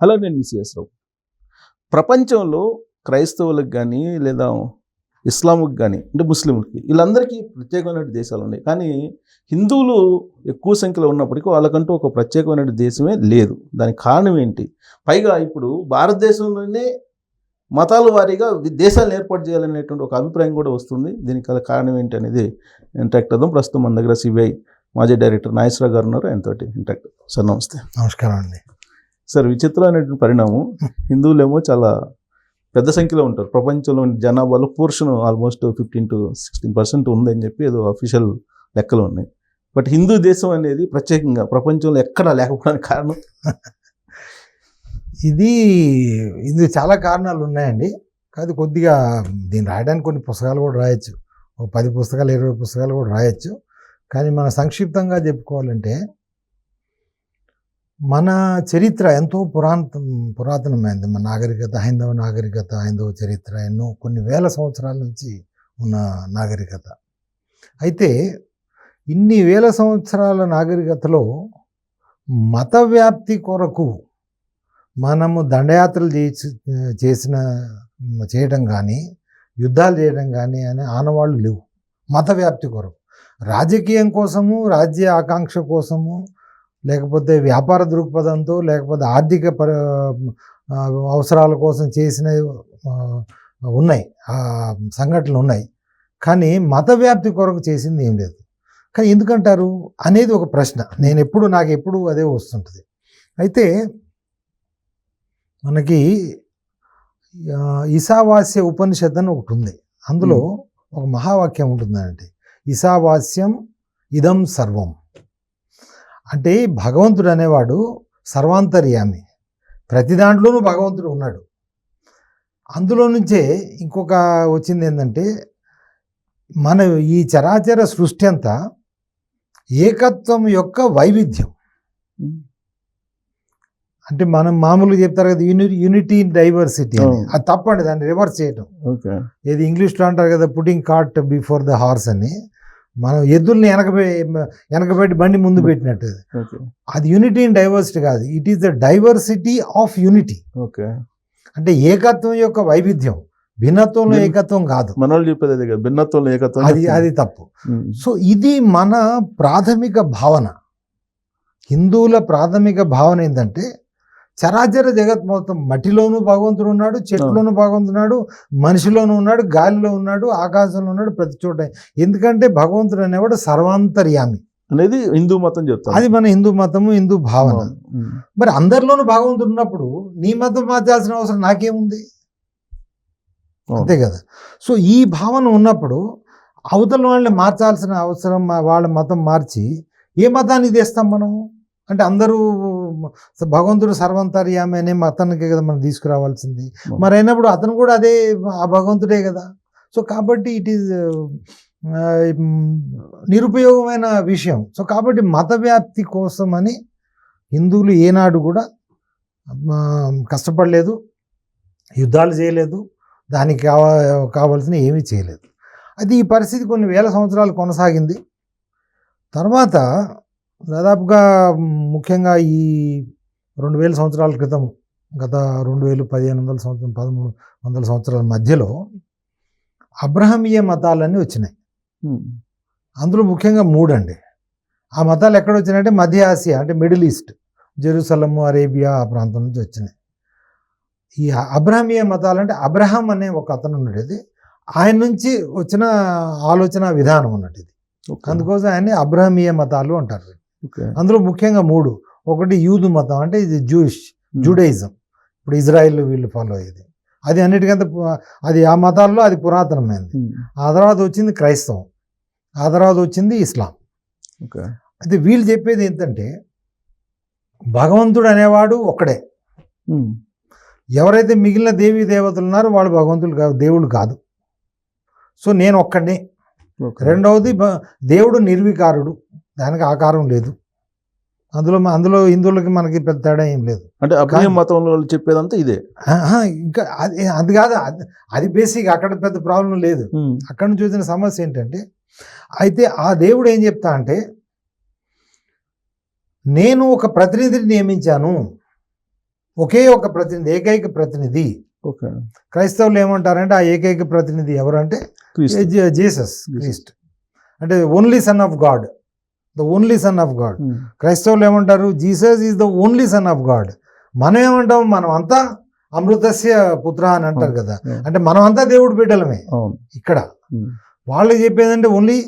Hello, నేను మిసిఎస్ రావు. ప్రపంచంలో క్రైస్తవులకు కానీ లేదా ఇస్లాంకి కానీ అంటే ముస్లింలకి వీళ్ళందరికీ ప్రత్యేకమైన దేశాలు ఉన్నాయి. కానీ హిందువులు ఎక్కువ సంఖ్యలో ఉన్నప్పటికీ వాళ్ళకంటూ ఒక ప్రత్యేకమైన దేశమే లేదు. దానికి కారణం ఏంటి? పైగా ఇప్పుడు భారతదేశంలోనే మతాల వారీగా దేశాలను ఏర్పాటు చేయాలనేటువంటి ఒక అభిప్రాయం కూడా వస్తుంది. దీనికి గల కారణం ఏంటి అనేది ఇంటరాక్ట్ అవుదాం. ప్రస్తుతం మన దగ్గర సిబిఐ మాజీ డైరెక్టర్ నాగేశ్వరరావు గారు ఉన్నారు. ఆయనతోటి ఇంటరాక్ట్. సార్ నమస్తే. నమస్కారం అండి. సార్, విచిత్రమైనటువంటి పరిణామం, హిందువులేమో చాలా పెద్ద సంఖ్యలో ఉంటారు. ప్రపంచంలోని జనాభాలో పోర్షన్ ఆల్మోస్ట్ 15 to 16% ఉందని చెప్పి ఏదో అఫీషియల్ లెక్కలు ఉన్నాయి. బట్ హిందూ దేశం అనేది ప్రత్యేకంగా ప్రపంచంలో ఎక్కడా లేకపోవడానికి కారణం ఇది చాలా కారణాలు ఉన్నాయండి. కాదు, కొద్దిగా దీన్ని రాయడానికి కొన్ని పుస్తకాలు కూడా రాయొచ్చు. ఒక 10 పుస్తకాలు 20 పుస్తకాలు కూడా రాయొచ్చు. కానీ మన సంక్షిప్తంగా చెప్పుకోవాలంటే మన చరిత్ర ఎంతో పురాతనమైనది. మన నాగరికత, హైందవ చరిత్ర ఎన్నో కొన్ని వేల సంవత్సరాల నుంచి ఉన్న నాగరికత. అయితే ఇన్ని వేల సంవత్సరాల నాగరికతలో మత వ్యాప్తి కొరకు మనము దండయాత్రలు చేయడం కానీ యుద్ధాలు చేయడం కానీ అనే ఆనవాళ్ళు లేవు. మత వ్యాప్తి కొరకు రాజకీయం కోసము, రాజ్య ఆకాంక్ష కోసము, లేకపోతే వ్యాపార దృక్పథంతో, లేకపోతే ఆర్థిక అవసరాల కోసం చేసిన ఉన్నాయి, సంఘటనలు ఉన్నాయి. కానీ మత వ్యాప్తి కొరకు చేసింది ఏం లేదు. కానీ ఎందుకంటారు అనేది ఒక ప్రశ్న. నాకు ఎప్పుడు అదే వస్తుంటుంది. అయితే మనకి ఈశావాస్య ఉపనిషత్ అని ఒకటి ఉంది. అందులో ఒక మహావాక్యం ఉంటుందండి, ఈశావాస్యం ఇదం సర్వం. అంటే భగవంతుడు అనేవాడు సర్వాంతర్యామి, ప్రతి దాంట్లోనూ భగవంతుడు ఉన్నాడు. అందులో నుంచే ఇంకొక వచ్చింది ఏంటంటే, మన ఈ చరాచర సృష్టి అంతా ఏకత్వం యొక్క వైవిధ్యం. అంటే మనం మామూలుగా చెప్తారు కదా, యూనిటీ ఇన్ డైవర్సిటీ అని. అది తప్పండి, దాన్ని రివర్స్ చేయటం. ఏది ఇంగ్లీష్లో అంటారు కదా, putting cart before the horse అని. మనం ఎద్దుల్ని వెనకబెట్టి బండి ముందు పెట్టినట్టు. అది యూనిటీ ఇన్ డైవర్సిటీ కాదు, it is the diversity of unity. అంటే ఏకత్వం యొక్క వైవిధ్యం, భిన్నత్వంలో ఏకత్వం కాదు. మనోళ్ళు చెప్పేది భిన్నత్వంలో ఏకత్వం, అది తప్పు. సో ఇది మన ప్రాథమిక భావన. హిందువుల ప్రాథమిక భావన ఏంటంటే, చరాచర జగత్ మొత్తం, మట్టిలోనూ భగవంతుడు ఉన్నాడు, చెట్లోనూ భగవంతుడు ఉన్నాడు, మనిషిలోనూ ఉన్నాడు, గాలిలో ఉన్నాడు, ఆకాశంలో ఉన్నాడు, ప్రతి చోట. ఎందుకంటే భగవంతుడు అనేవాడు సర్వాంతర్యామి అనేది హిందూ మతం చెప్తారు. అది మన హిందూ మతము, హిందూ భావన. మరి అందరిలోనూ భగవంతుడు ఉన్నప్పుడు నీ మతం మార్చాల్సిన అవసరం నాకేముంది? అంతే కదా. సో ఈ భావన ఉన్నప్పుడు అవతల వాళ్ళని మార్చాల్సిన అవసరం, వాళ్ళ మతం మార్చి ఏ మతాన్ని తెస్తాం మనం? అంటే అందరూ భగవంతుడు సర్వంతర్యామి అనే మతానికి కదా మనం తీసుకురావాల్సింది. మరి అయినప్పుడు అతను కూడా అదే ఆ భగవంతుడే కదా. సో కాబట్టి ఇట్ ఈజ్ నిరుపయోగమైన విషయం. సో కాబట్టి మత వ్యాప్తి కోసం అని హిందువులు ఏనాడు కూడా కష్టపడలేదు, యుద్ధాలు చేయలేదు, దానికి కావాల్సిన ఏమీ చేయలేదు. అది ఈ పరిస్థితి కొన్ని వేల సంవత్సరాలు కొనసాగింది. తర్వాత దాదాపుగా ముఖ్యంగా ఈ 2000 సంవత్సరాల క్రితం, గత 1500 సంవత్సరం 1300 సంవత్సరాల మధ్యలో అబ్రహమీయ మతాలన్నీ వచ్చినాయి. అందులో ముఖ్యంగా 3 అండి. ఆ మతాలు ఎక్కడ వచ్చినాయంటే మధ్య ఆసియా, అంటే మిడిల్ ఈస్ట్, జెరూసలము, అరేబియా ఆ ప్రాంతం నుంచి వచ్చినాయి. ఈ అబ్రహమీయ మతాలు అంటే అబ్రహాం అనే ఒక అతను ఉన్నాడు, ఆయన నుంచి వచ్చిన ఆలోచన విధానం అన్నట్టు ఇది. అందుకోసం ఆయన్ని అబ్రహమీయ మతాలు అంటారు. అందులో ముఖ్యంగా 3. ఒకటి యూదు మతం, అంటే ఇది జూడయిజం, ఇప్పుడు ఇజ్రాయిల్ వీళ్ళు ఫాలో అయ్యేది. అది అన్నిటికంటే అది ఆ మతాల్లో అది పురాతనమైనది. ఆ తర్వాత వచ్చింది క్రైస్తవం, ఆ తర్వాత వచ్చింది ఇస్లాం. అయితే వీళ్ళు చెప్పేది ఏంటంటే, భగవంతుడు అనేవాడు ఒక్కడే. ఎవరైతే మిగిలిన దేవీ దేవతలు ఉన్నారో వాళ్ళు భగవంతుడు కాదు, దేవుడు కాదు. సో నేను ఒక్కడే. రెండవది, దేవుడు నిర్వికారుడు, దానికి ఆకారం లేదు. అందులో హిందువులకి మనకి పెద్ద తేడా ఏం లేదు. అంటే అబ్రహీం మతంలో చెప్పేదంతా ఇదే. ఇంకా అది కాదు, అది బేసిక్, అక్కడ పెద్ద ప్రాబ్లం లేదు. అక్కడ నుంచి వచ్చిన సమస్య ఏంటంటే, అయితే ఆ దేవుడు ఏం చెప్తా అంటే, నేను ఒక ప్రతినిధిని నియమించాను, ఒకే ఒక ప్రతినిధి, ఏకైక ప్రతినిధి. ఓకే. క్రైస్తవులు ఏమంటారంటే ఆ ఏకైక ప్రతినిధి ఎవరంటే క్రీస్తు. జీసస్ క్రీస్ట్, అంటే only son of God, the only son of God. క్రైస్తవులు ఏమంటారు? Jesus is the only son of God. మనం ఏమంటాం? మనం అంతా అమృతస్య పుత్ర అని అంటారు కదా, అంటే మనం అంతా దేవుడి బిడ్డలమే. ఇక్కడ వాళ్ళు చెప్పేదంటే ఓన్లీ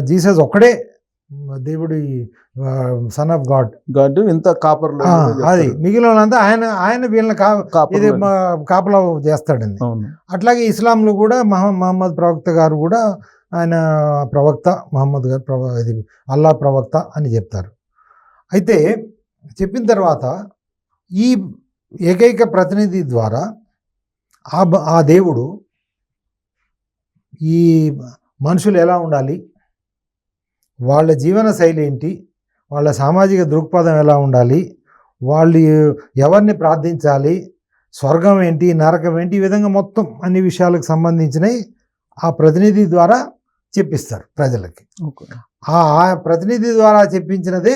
జీసస్ ఒక్కడే దేవుడి సన్ ఆఫ్ గాడ్. గాడ్ ఇంత కాపర్లు అది మిగిలిన వాళ్ళంతా ఆయన వీళ్ళని ఇది కాపలా చేస్తాడండి. అట్లాగే ఇస్లాంలో కూడా మహమ్మద్ ప్రవక్త గారు కూడా ఆయన ప్రవక్త, మహమ్మద్ గారు ఇది అల్లా ప్రవక్త అని చెప్తారు. అయితే చెప్పిన తర్వాత ఈ ఏకైక ప్రతినిధి ద్వారా ఆ దేవుడు ఈ మనుషులు ఎలా ఉండాలి, వాళ్ళ జీవన శైలి ఏంటి, వాళ్ళ సామాజిక దృక్పథం ఎలా ఉండాలి, వాళ్ళు ఎవరిని ప్రార్థించాలి, స్వర్గం ఏంటి, నరకం ఏంటి, ఈ విధంగా మొత్తం అన్ని విషయాలకు సంబంధించినవి ఆ ప్రతినిధి ద్వారా చెప్పిస్తారు ప్రజలకి. ఆ ప్రతినిధి ద్వారా చెప్పించినదే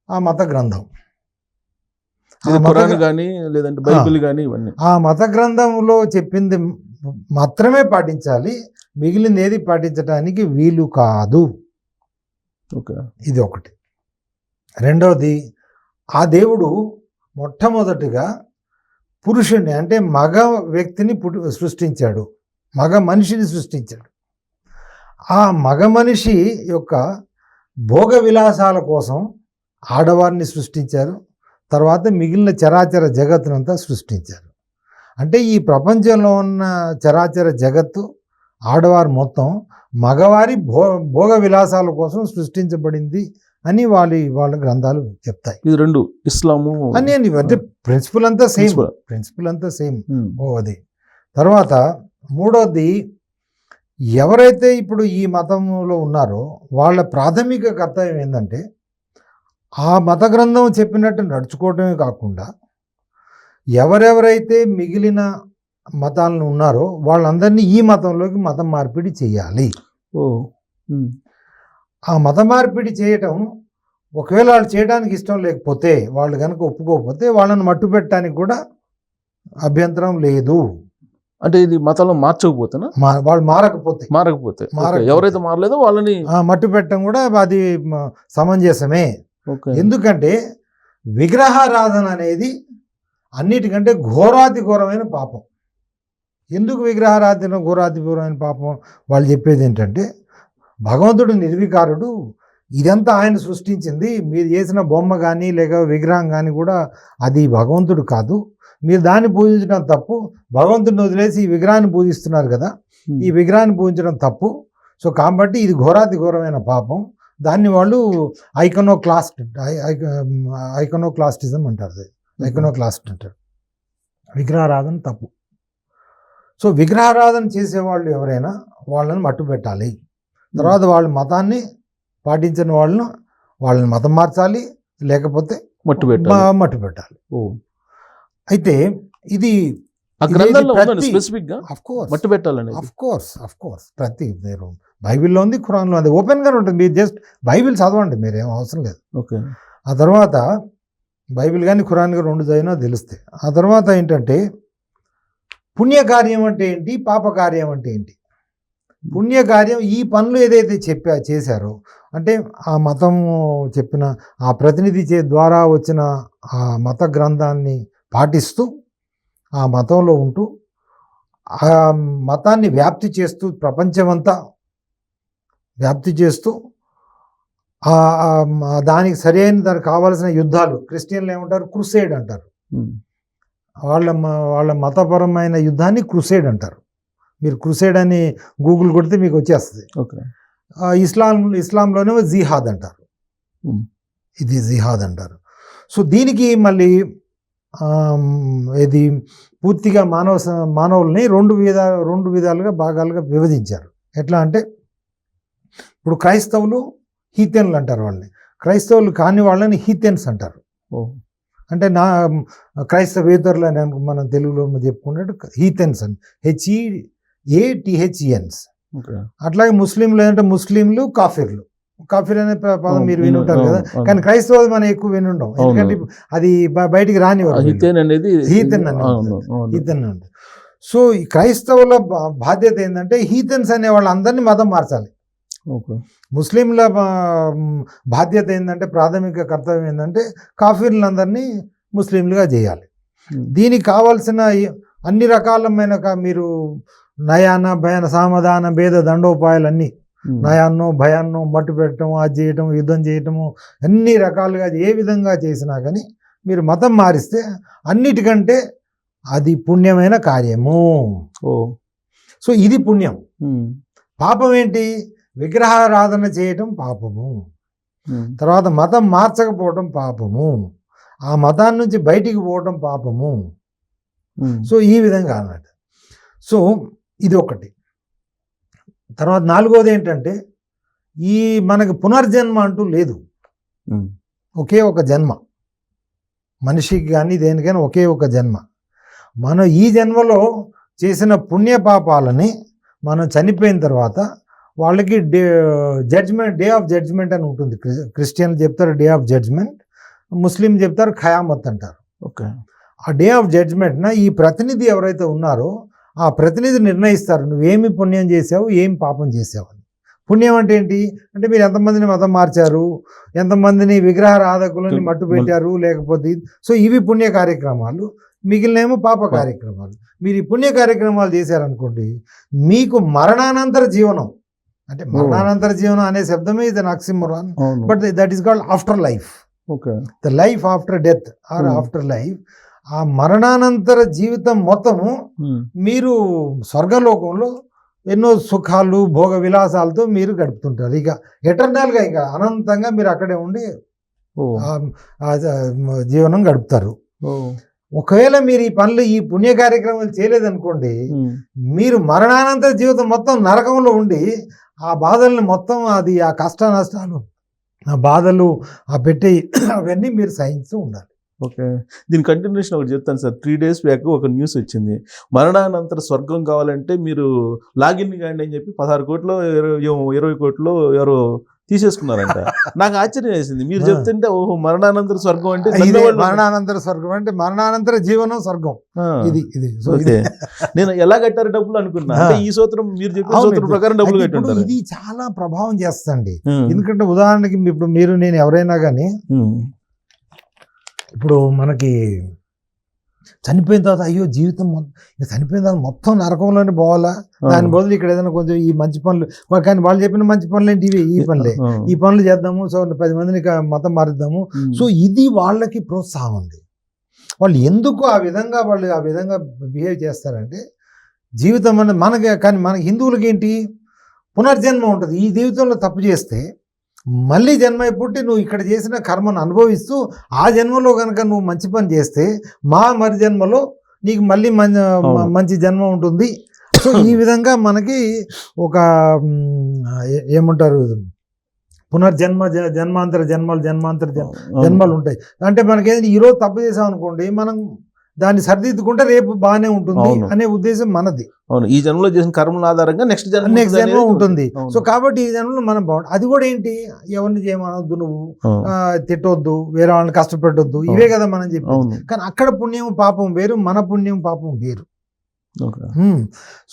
ఆ మత గ్రంథం. లేదంటే బైబిల్ కానీ ఇవన్నీ ఆ మత గ్రంథంలో చెప్పింది మాత్రమే పాటించాలి, మిగిలింది ఏది పాటించడానికి వీలు కాదు. ఇది ఒకటి. రెండవది, ఆ దేవుడు మొట్టమొదటిగా పురుషుణ్ణి అంటే మగ వ్యక్తిని సృష్టించాడు, మగ మనిషిని సృష్టించాడు. ఆ మగ మనిషి యొక్క భోగ విలాసాల కోసం ఆడవారిని సృష్టించారు, తర్వాత మిగిలిన చరాచర జగత్తునంతా సృష్టించారు. అంటే ఈ ప్రపంచంలో ఉన్న చరాచర జగత్తు, ఆడవారు మొత్తం మగవారి భోగ విలాసాల కోసం సృష్టించబడింది అని వాళ్ళ గ్రంథాలు చెప్తాయి. ఇది రెండు ఇస్లాము అని అంటే ప్రిన్సిపల్ అంతా సేమ్. అది తర్వాత మూడోది, ఎవరైతే ఇప్పుడు ఈ మతంలో ఉన్నారో వాళ్ళ ప్రాథమిక కర్తవ్యం ఏంటంటే ఆ మత గ్రంథం చెప్పినట్టు నడుచుకోవటమే కాకుండా ఎవరెవరైతే మిగిలిన మతాలను ఉన్నారో వాళ్ళందరినీ ఈ మతంలోకి మతం మార్పిడి చేయాలి. ఆ మత మార్పిడి చేయటం, ఒకవేళ వాళ్ళు చేయడానికి ఇష్టం లేకపోతే, వాళ్ళు కనుక ఒప్పుకోకపోతే వాళ్ళని మట్టు పెట్టడానికి కూడా అభ్యంతరం లేదు. అంటే ఇది మతంలో మార్చకపోతేనా? వాళ్ళు మారకపోతే ఎవరైతే మారలేదో వాళ్ళని మట్టు పెట్టడం కూడా అది సమంజసమే. ఎందుకంటే విగ్రహారాధన అనేది అన్నిటికంటే ఘోరాతి ఘోరమైన పాపం. ఎందుకు విగ్రహారాధన ఘోరాతి ఘోరమైన పాపం? వాళ్ళు చెప్పేది ఏంటంటే భగవంతుడు నిర్వికారుడు, ఇదంతా ఆయన సృష్టించింది, మీరు చేసిన బొమ్మ కానీ లేక విగ్రహం కానీ కూడా అది భగవంతుడు కాదు, మీరు దాన్ని పూజించడం తప్పు, భగవంతుడిని వదిలేసి ఈ విగ్రహాన్ని పూజిస్తున్నారు కదా, ఈ విగ్రహాన్ని పూజించడం తప్పు. సో కాబట్టి ఇది ఘోరాతి ఘోరమైన పాపం. దాన్ని వాళ్ళు ఐకనోక్లాస్టిజం అంటారు. ఐకనోక్లాస్ట్ అంటారు. విగ్రహారాధన తప్పు. సో విగ్రహారాధన చేసేవాళ్ళు ఎవరైనా వాళ్ళని మట్టు పెట్టాలి. తర్వాత వాళ్ళ మతాన్ని పాటించిన వాళ్ళని మతం మార్చాలి, లేకపోతే మట్టు పెట్టాలి. అయితే ఇది ప్రతి మీరు బైబిల్లో ఉంది, ఖురాన్లో ఉంది, ఓపెన్గా ఉంటుంది. మీరు జస్ట్ బైబిల్ చదవండి, మీరేం అవసరం లేదు. ఆ తర్వాత బైబిల్ కానీ ఖురాన్ కానీ రెండు చదివినా తెలుస్తాయి. ఆ తర్వాత ఏంటంటే పుణ్యకార్యం అంటే ఏంటి, పాపకార్యం అంటే ఏంటి. పుణ్యకార్యం ఈ పనులు ఏదైతే చేశారో, అంటే ఆ మతం చెప్పిన ఆ ప్రతినిధి ద్వారా వచ్చిన ఆ మత గ్రంథాన్ని పాటిస్తూ, ఆ మతంలో ఉంటూ, ఆ మతాన్ని వ్యాప్తి చేస్తూ, ప్రపంచమంతా వ్యాప్తి చేస్తూ, దానికి దానికి కావాల్సిన యుద్ధాలు, క్రిస్టియన్లు ఏమంటారు, క్రూసేడ్ అంటారు. వాళ్ళ మతపరమైన యుద్ధాన్ని క్రూసేడ్ అంటారు. మీరు క్రూసేడ్ అని గూగుల్ కొడితే మీకు వచ్చేస్తుంది. ఇస్లాంలోనేమో జిహాద్ అంటారు. ఇది జిహాద్ అంటారు. సో దీనికి మళ్ళీ ఇది పూర్తిగా మానవుల్ని రెండు విధాలుగా భాగాలుగా విభజించారు. ఎట్లా అంటే ఇప్పుడు క్రైస్తవులు హీథెన్లు అంటారు వాళ్ళని, క్రైస్తవులు కాని వాళ్ళని హీథెన్స్ అంటారు. అంటే క్రైస్తవేతరులు అని మనం తెలుగులో చెప్పుకున్నట్టు హీథెన్స్ అని, HEATHENS. అట్లాగే ముస్లింలు ఏంటంటే ముస్లింలు కాఫిర్లు, కాఫీర్ అనే పదం మీరు విని ఉంటారు కదా, కానీ క్రైస్తవులు మనం ఎక్కువ విని ఉండం, ఎందుకంటే అది బయటికి రానివారు. హీథెన్ అనేది హీథెన్ అంటే సో ఈ క్రైస్తవుల బాధ్యత ఏంటంటే హీథెన్స్ అనే వాళ్ళందరినీ మతం మార్చాలి. ముస్లింల బాధ్యత ఏంటంటే ప్రాథమిక కర్తవ్యం ఏంటంటే కాఫీర్లందరినీ ముస్లింలుగా చేయాలి. దీనికి కావాల్సిన అన్ని రకాలమైన మీరు నయాన భయాన సామధాన భేద దండోపాయాలు అన్నీ, నయాన్నో భయాన్నో మట్టు పెట్టడం, అది చేయటం, యుద్ధం చేయటము, అన్ని రకాలుగా ఏ విధంగా చేసినా కానీ మీరు మతం మారిస్తే అన్నిటికంటే అది పుణ్యమైన కార్యము. సో ఇది పుణ్యం. పాపం ఏంటి? విగ్రహారాధన చేయటం పాపము, తర్వాత మతం మార్చకపోవటం పాపము, ఆ మతాన్ని నుంచి బయటికి పోవటం పాపము. సో ఈ విధంగా అన్నట్టు. సో ఇది ఒకటి. తర్వాత నాలుగోది ఏంటంటే ఈ మనకి పునర్జన్మ అంటూ లేదు. ఒకే ఒక జన్మ మనిషికి కానీ దేనికైనా ఒకే ఒక జన్మ. మనం ఈ జన్మలో చేసిన పుణ్యపాపాలని మనం చనిపోయిన తర్వాత వాళ్ళకి డే ఆఫ్ జడ్జ్మెంట్ అని ఉంటుంది. క్రిస్టియన్లు చెప్తారు డే ఆఫ్ జడ్జ్మెంట్, ముస్లిం చెప్తారు ఖయామత్ అంటారు. ఓకే. ఆ డే ఆఫ్ జడ్జ్మెంట్న ఈ ప్రతినిధి ఎవరైతే ఉన్నారో ఆ ప్రతినిధి నిర్ణయిస్తారు నువ్వేమి పుణ్యం చేసావు, ఏం పాపం చేసావు అని. పుణ్యం అంటే ఏంటి అంటే మీరు ఎంతమందిని మతం మార్చారు, ఎంతమందిని విగ్రహారాధకులని మట్టు పెట్టారు, లేకపోతే సో ఇవి పుణ్య కార్యక్రమాలు. మిగిలినేమో పాప కార్యక్రమాలు. మీరు ఈ పుణ్య కార్యక్రమాలు చేశారనుకోండి, మీకు మరణానంతర జీవనం, అంటే మరణానంతర జీవనం అనే శబ్దమే ఇది oxymoron, but that is called after life. The life after death or after life. ఆ మరణానంతర జీవితం మొత్తము మీరు స్వర్గలోకంలో ఎన్నో సుఖాలు భోగ విలాసాలతో మీరు గడుపుతుంటారు. ఇక ఎటర్నల్గా ఇక అనంతంగా మీరు అక్కడే ఉండి జీవనం గడుపుతారు. ఒకవేళ మీరు ఈ పనులు ఈ పుణ్య కార్యక్రమాలు చేయలేదనుకోండి, మీరు మరణానంతర జీవితం మొత్తం నరకంలో ఉండి ఆ బాధల్ని మొత్తం అది ఆ కష్ట నష్టాలు ఆ బాధలు ఆ పెట్టే అవన్నీ మీరు సహిస్తూ ఉండాలి. ఓకే. దీని కంటిన్యూషన్ ఒకటి చెప్తాను సార్. 3 days బ్యాక్ ఒక న్యూస్ వచ్చింది. మరణానంతర స్వర్గం కావాలంటే మీరు లాగిన్ కాండి అని చెప్పి 16 కోట్లు 20 కోట్లు ఎవరో తీసేసుకున్నారంట. నాకు ఆశ్చర్యం వేసింది మీరు చెప్తుంటే. ఓహో, మరణానంతర స్వర్గం అంటే మరణానంతర స్వర్గం అంటే మరణానంతర జీవనం స్వర్గం. ఇది నేను ఎలా కట్టారు డబ్బులు అనుకున్నా. ఈ సూత్రం మీరు చెప్పిన సూత్రం ప్రకారం డబ్బులు కట్టుంటారు. ఇది చాలా ప్రభావం చేస్తుంది. ఎందుకంటే ఉదాహరణకి ఇప్పుడు మీరు నేను ఎవరైనా కానీ ఇప్పుడు మనకి చనిపోయిన తర్వాత అయ్యో జీవితం చనిపోయిన తర్వాత మొత్తం నరకంలోనే పోవాలా, దాని బదులు ఇక్కడ ఏదైనా కొంచెం ఈ మంచి పనులు, కానీ వాళ్ళు చెప్పిన మంచి పనులు ఏంటి ఇవి, ఈ పనులే, ఈ పనులు చేద్దాము, సో 10 మందిని మతం మారుద్దాము. సో ఇది వాళ్ళకి ప్రోత్సాహం ఉంది. వాళ్ళు ఎందుకు ఆ విధంగా బిహేవ్ చేస్తారంటే జీవితం అనేది మనకి హిందువులకి ఏంటి పునర్జన్మ ఉంటుంది. ఈ జీవితంలో తప్పు చేస్తే మళ్ళీ జన్మ పుట్టి నువ్వు ఇక్కడ చేసిన కర్మను అనుభవిస్తూ ఆ జన్మలో కనుక నువ్వు మంచి పని చేస్తే మరి జన్మలో నీకు మళ్ళీ మంచి జన్మ ఉంటుంది. సో ఈ విధంగా మనకి ఒక ఏమంటారు జన్మాంతర జన్మలు ఉంటాయి. అంటే మనకేంటి ఈరోజు తప్పు చేసాం అనుకోండి, మనం దాన్ని సరిదిద్దుకుంటే రేపు బాగానే ఉంటుంది అనే ఉద్దేశం మనది. అవును, ఈ జన్మలో చేసిన కర్మల ఆధారంగా నెక్స్ట్ జన్మ ఉంటుంది. సో కాబట్టి ఈ జన్మలో మనం బాగుంటుంది. అది కూడా ఏంటి, ఎవరిని చేయమనొద్దు, నువ్వు తిట్టొద్దు, వేరే వాళ్ళని కష్టపెట్టొద్దు, ఇవే కదా మనం చెప్పి. కానీ అక్కడ పుణ్యం పాపం వేరు, మన పుణ్యం పాపం వేరు.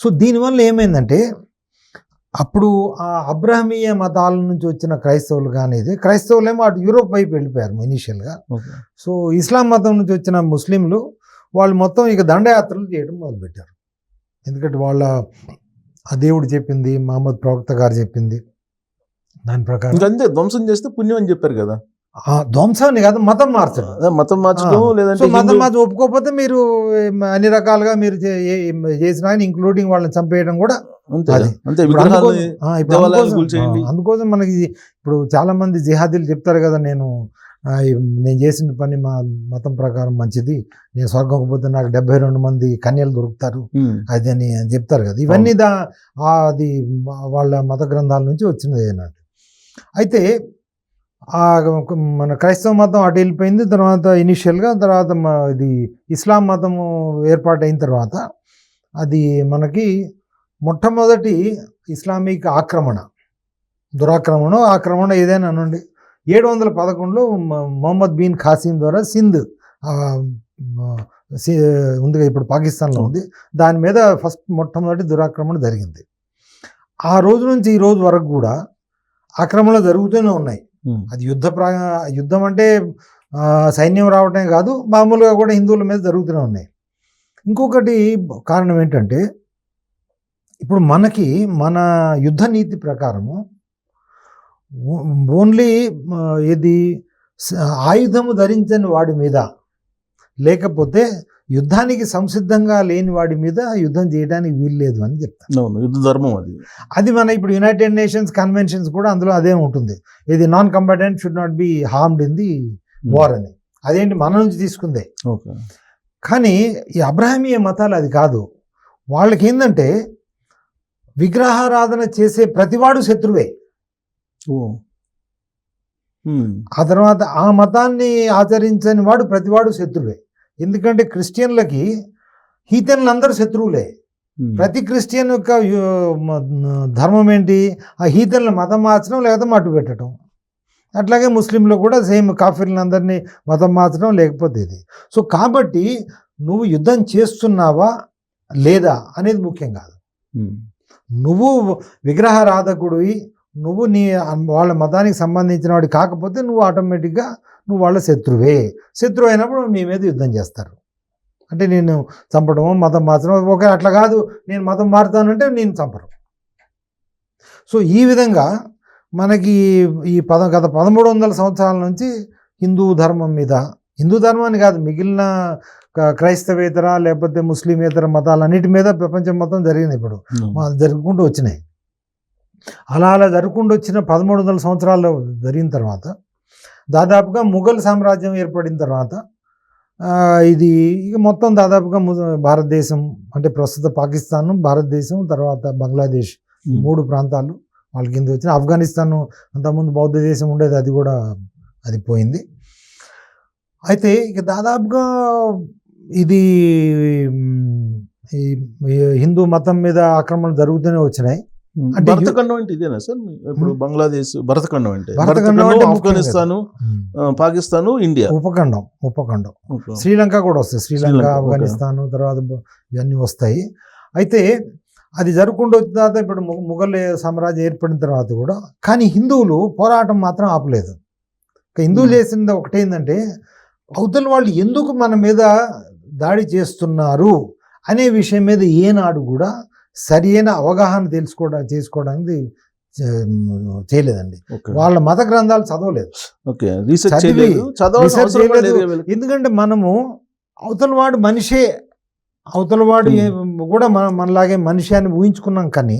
సో దీనివల్ల ఏమైందంటే అప్పుడు ఆ అబ్రహమీయ మతాల నుంచి వచ్చిన క్రైస్తవులు కానీ క్రైస్తవులేమో అటు యూరోప్ వైపు వెళ్ళిపోయారు ఇనీషియల్గా. సో ఇస్లాం మతం నుంచి వచ్చిన ముస్లింలు వాళ్ళు మొత్తం ఇక దండయాత్రలు చేయడం మొదలుపెట్టారు. ఎందుకంటే ఆ దేవుడు చెప్పింది, మహమ్మద్ ప్రవక్త గారు చెప్పింది దాని ప్రకారం అంతే. ధ్వంసం చేస్తే పుణ్యం అని చెప్పారు కదా. ధ్వంసాన్ని కాదు, మతం మార్చడం. మతం మార్చడం లేదంటే మతం మార్చి ఒప్పుకోకపోతే మీరు అన్ని రకాలుగా మీరు చేసిన ఇంక్లూడింగ్ వాళ్ళని చంపేయడం కూడా. అందుకోసం మనకి ఇప్పుడు చాలా మంది జిహాదీలు చెప్తారు కదా, నేను చేసిన పని మా మతం ప్రకారం మంచిది, నేను స్వర్గం పోతే నాకు 72 మంది కన్యలు దొరుకుతారు అది అని చెప్తారు కదా. ఇవన్నీ అది వాళ్ళ మత గ్రంథాల నుంచి వచ్చినది అన్నట్టు. అయితే మన క్రైస్తవ మతం అటు వెళ్ళిపోయింది. తర్వాత ఇనిషియల్గా తర్వాత ఇది ఇస్లాం మతము ఏర్పాటైన తర్వాత అది మనకి మొట్టమొదటి ఇస్లామిక్ ఆక్రమణ దురాక్రమణ ఆక్రమణ ఏదైనా అనండి. 711లో మొహమ్మద్ బిన్ ఖాసిం ద్వారా సింధ్ ఉంది, ఇప్పుడు పాకిస్తాన్లో ఉంది, దాని మీద మొట్టమొదటి దురాక్రమణ జరిగింది. ఆ రోజు నుంచి ఈ రోజు వరకు కూడా ఆక్రమణలు జరుగుతూనే ఉన్నాయి. అది యుద్ధం అంటే సైన్యం రావటమే కాదు, మామూలుగా కూడా హిందువుల మీద జరుగుతూనే ఉన్నాయి. ఇంకొకటి కారణం ఏంటంటే, ఇప్పుడు మనకి మన యుద్ధ నీతి ప్రకారము ఓన్లీ ఇది ఆయుధము ధరించని వాడి మీద, లేకపోతే యుద్ధానికి సంసిద్ధంగా లేని వాడి మీద యుద్ధం చేయడానికి వీల్లేదు అని చెప్తాను. యుద్ధ ధర్మం అది మన ఇప్పుడు యునైటెడ్ నేషన్స్ కన్వెన్షన్స్ కూడా అందులో అదే ఉంటుంది. ఇది non combatant should not be harmed in the war అని. అదేంటి మన నుంచి తీసుకుందే. కానీ ఈ అబ్రహామీయ మతాలు అది కాదు. వాళ్ళకి ఏంటంటే విగ్రహారాధన చేసే ప్రతివాడు శత్రువే. ఆ తర్వాత ఆ మతాన్ని ఆచరించని వాడు ప్రతివాడు శత్రువే. ఎందుకంటే క్రిస్టియన్లకి హీతన్లందరూ శత్రువులే. ప్రతి క్రిస్టియన్ యొక్క ధర్మం ఏంటి? ఆ హీతన్ల మతం మార్చడం లేకపోతే మట్టు పెట్టడం. అట్లాగే ముస్లింలు కూడా సేమ్ కాఫీర్లందరినీ మతం మార్చడం లేకపోతే ఇది. సో కాబట్టి నువ్వు యుద్ధం చేస్తున్నావా లేదా అనేది ముఖ్యం కాదు. నువ్వు విగ్రహారాధకుడివి, నువ్వు వాళ్ళ మతానికి సంబంధించిన వాడి కాకపోతే నువ్వు ఆటోమేటిక్గా నువ్వు వాళ్ళ శత్రువే. శత్రువు అయినప్పుడు నీ మీద యుద్ధం చేస్తారు. అంటే నేను చంపడము, మతం మార్చడం. ఓకే, అట్లా కాదు, నేను మతం మారుతానంటే నేను చంపరు. సో ఈ విధంగా మనకి ఈ గత 1300 సంవత్సరాల నుంచి హిందూ ధర్మం మీద, హిందూ ధర్మాన్ని కాదు, మిగిలిన క్రైస్తవేతర లేకపోతే ముస్లిమేతర మతాలన్నిటి మీద ప్రపంచం మొత్తం జరిగినాయి. ఇప్పుడు జరుపుకుంటూ వచ్చినాయి. అలా జరుపుకుంటూ వచ్చిన 1300 సంవత్సరాలు జరిగిన తర్వాత దాదాపుగా ముఘల్ సామ్రాజ్యం ఏర్పడిన తర్వాత ఇది ఇక మొత్తం దాదాపుగా భారతదేశం అంటే ప్రస్తుత పాకిస్తాన్, భారతదేశం, తర్వాత బంగ్లాదేశ్, 3 ప్రాంతాలు వాళ్ళ కింద వచ్చిన. ఆఫ్ఘనిస్తాన్ అంతకుముందు బౌద్ధ దేశం ఉండేది, అది కూడా అది పోయింది. అయితే ఇక దాదాపుగా ఇది హిందూ మతం మీద ఆక్రమణలు జరుగుతూనే వచ్చినాయి. అంటే భరతఖండం అంటే ఇదేనా సార్? ఇప్పుడు బంగ్లాదేశ్ భరతఖండం అంటే ఆఫ్ఘనిస్తాను, పాకిస్తాను, ఇండియా ఉపఖండం. శ్రీలంక కూడా వస్తాయి. శ్రీలంక, ఆఫ్ఘనిస్తాన్ తర్వాత ఇవన్నీ వస్తాయి. అయితే అది జరుపుకుంటూ వచ్చిన తర్వాత ఇప్పుడు ముఘల్ సామ్రాజ్యం ఏర్పడిన తర్వాత కూడా కానీ హిందువులు పోరాటం మాత్రం ఆపలేదు. హిందువులు చేసింది ఒకటేంటంటే, అవతల వాళ్ళు ఎందుకు మన మీద దాడి చేస్తున్నారు అనే విషయం మీద ఏనాడు కూడా సరి అయిన అవగాహన చేసుకోవడానికి చేయలేదండి. వాళ్ళ మత గ్రంథాలు చదవలేదు, ఎందుకంటే మనము అవతలవాడు మనిషే, అవతలవాడు కూడా మనలాగే మనిషి అని ఊహించుకున్నాం. కానీ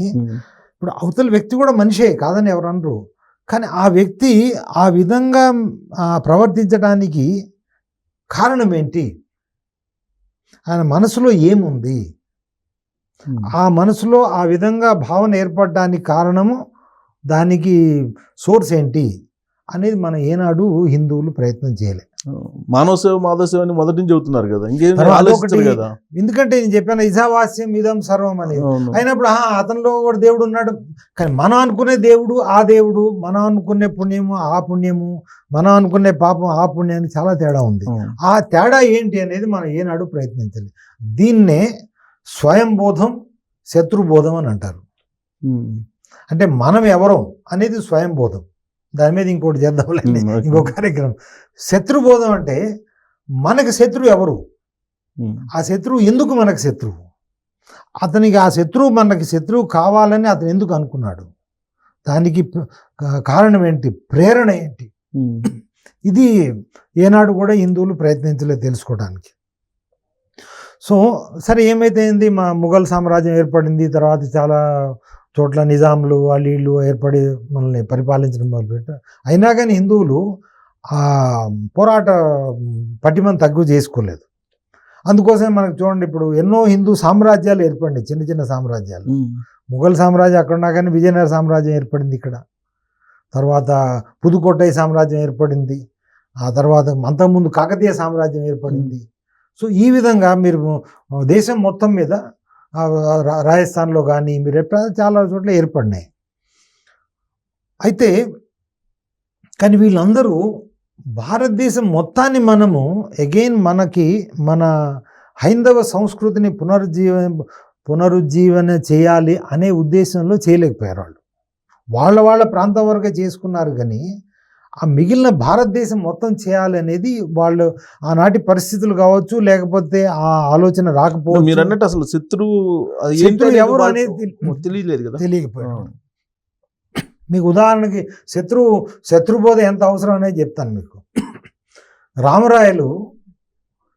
ఇప్పుడు అవతల వ్యక్తి కూడా మనిషే కాదని ఎవరు అనరు. కానీ ఆ వ్యక్తి ఆ విధంగా ప్రవర్తించడానికి కారణం ఏంటి, ఆయన మనసులో ఏముంది, ఆ మనసులో ఆ విధంగా భావన ఏర్పడడానికి కారణము, దానికి సోర్స్ ఏంటి అనేది మనం ఏనాడు హిందువులు ప్రయత్నం చేయలే. మానవ సేవ మాధవ సేవ అని మొదటి నుంచి చెబుతున్నారు కదా, కదా. ఎందుకంటే నేను చెప్పాను ఇజావాస్యం ఇదం సర్వం అని. అయినప్పుడు అతనిలో కూడా దేవుడు ఉన్నాడు. కానీ మనం అనుకునే దేవుడు ఆ దేవుడు, మనం అనుకునే పుణ్యము ఆ పుణ్యము, మనం అనుకునే పాపం ఆ పుణ్యానికి చాలా తేడా ఉంది. ఆ తేడా ఏంటి అనేది మనం ఏనాడు ప్రయత్నించాలి. దీన్నే స్వయంబోధం, శత్రుబోధం అని అంటారు. అంటే మనం ఎవరం అనేది స్వయంబోధం. దాని మీద ఇంకోటి చేద్దాంలేండి, ఇంకో కార్యక్రమం. శత్రుబోధం అంటే మనకి శత్రువు ఎవరు, ఆ శత్రువు ఎందుకు మనకు శత్రువు, అతనికి ఆ శత్రువు మనకి శత్రువు కావాలని అతను ఎందుకు అనుకున్నాడు, దానికి కారణం ఏంటి, ప్రేరణ ఏంటి, ఇది ఏనాడు కూడా హిందువులు ప్రయత్నించలేదు తెలుసుకోవడానికి. సో సరే ఏమైతే మా ముఘల్ సామ్రాజ్యం ఏర్పడింది, తర్వాత చాలా చోట్ల నిజాంలు వాళ్ళు వీళ్ళు ఏర్పడి మనల్ని పరిపాలించడం మొదలుపెట్టారు. అయినా కానీ హిందువులు ఆ పోరాట పటిమను తగ్గు చేసుకోలేదు. అందుకోసమే మనకు చూడండి, ఇప్పుడు ఎన్నో హిందూ సామ్రాజ్యాలు ఏర్పడినాయి, చిన్న చిన్న సామ్రాజ్యాలు. ముఘల్ సామ్రాజ్యం అక్కడ ఉన్నా కానీ విజయనగర సామ్రాజ్యం ఏర్పడింది ఇక్కడ, తర్వాత పుదుకోటై సామ్రాజ్యం ఏర్పడింది, ఆ తర్వాత అంతకుముందు కాకతీయ సామ్రాజ్యం ఏర్పడింది. సో ఈ విధంగా మీరు దేశం మొత్తం మీద రాజస్థాన్లో కానీ మీరు చాలా చోట్ల ఏర్పడినాయి. అయితే కానీ వీళ్ళందరూ భారతదేశం మొత్తాన్ని మనము అగైన్ మన హైందవ సంస్కృతిని పునరుజ్జీవన చేయాలి అనే ఉద్దేశంలో చేయలేకపోయారు. వాళ్ళ ప్రాంతం వరకే చేసుకున్నారు, కానీ ఆ మిగిలిన భారతదేశం మొత్తం చేయాలి అనేది వాళ్ళు ఆనాటి పరిస్థితులు కావచ్చు, లేకపోతే ఆ ఆలోచన మీరు రాకపోవచ్చు. అన్నట్టు అసలు శత్రువు శత్రువు ఎవరు అనేది తెలియలేదు కదా. తెలియకపోయాడు. మీకు ఉదాహరణకి శత్రుబోధ ఎంత అవసరం అనేది చెప్తాను మీకు. రామరాయలు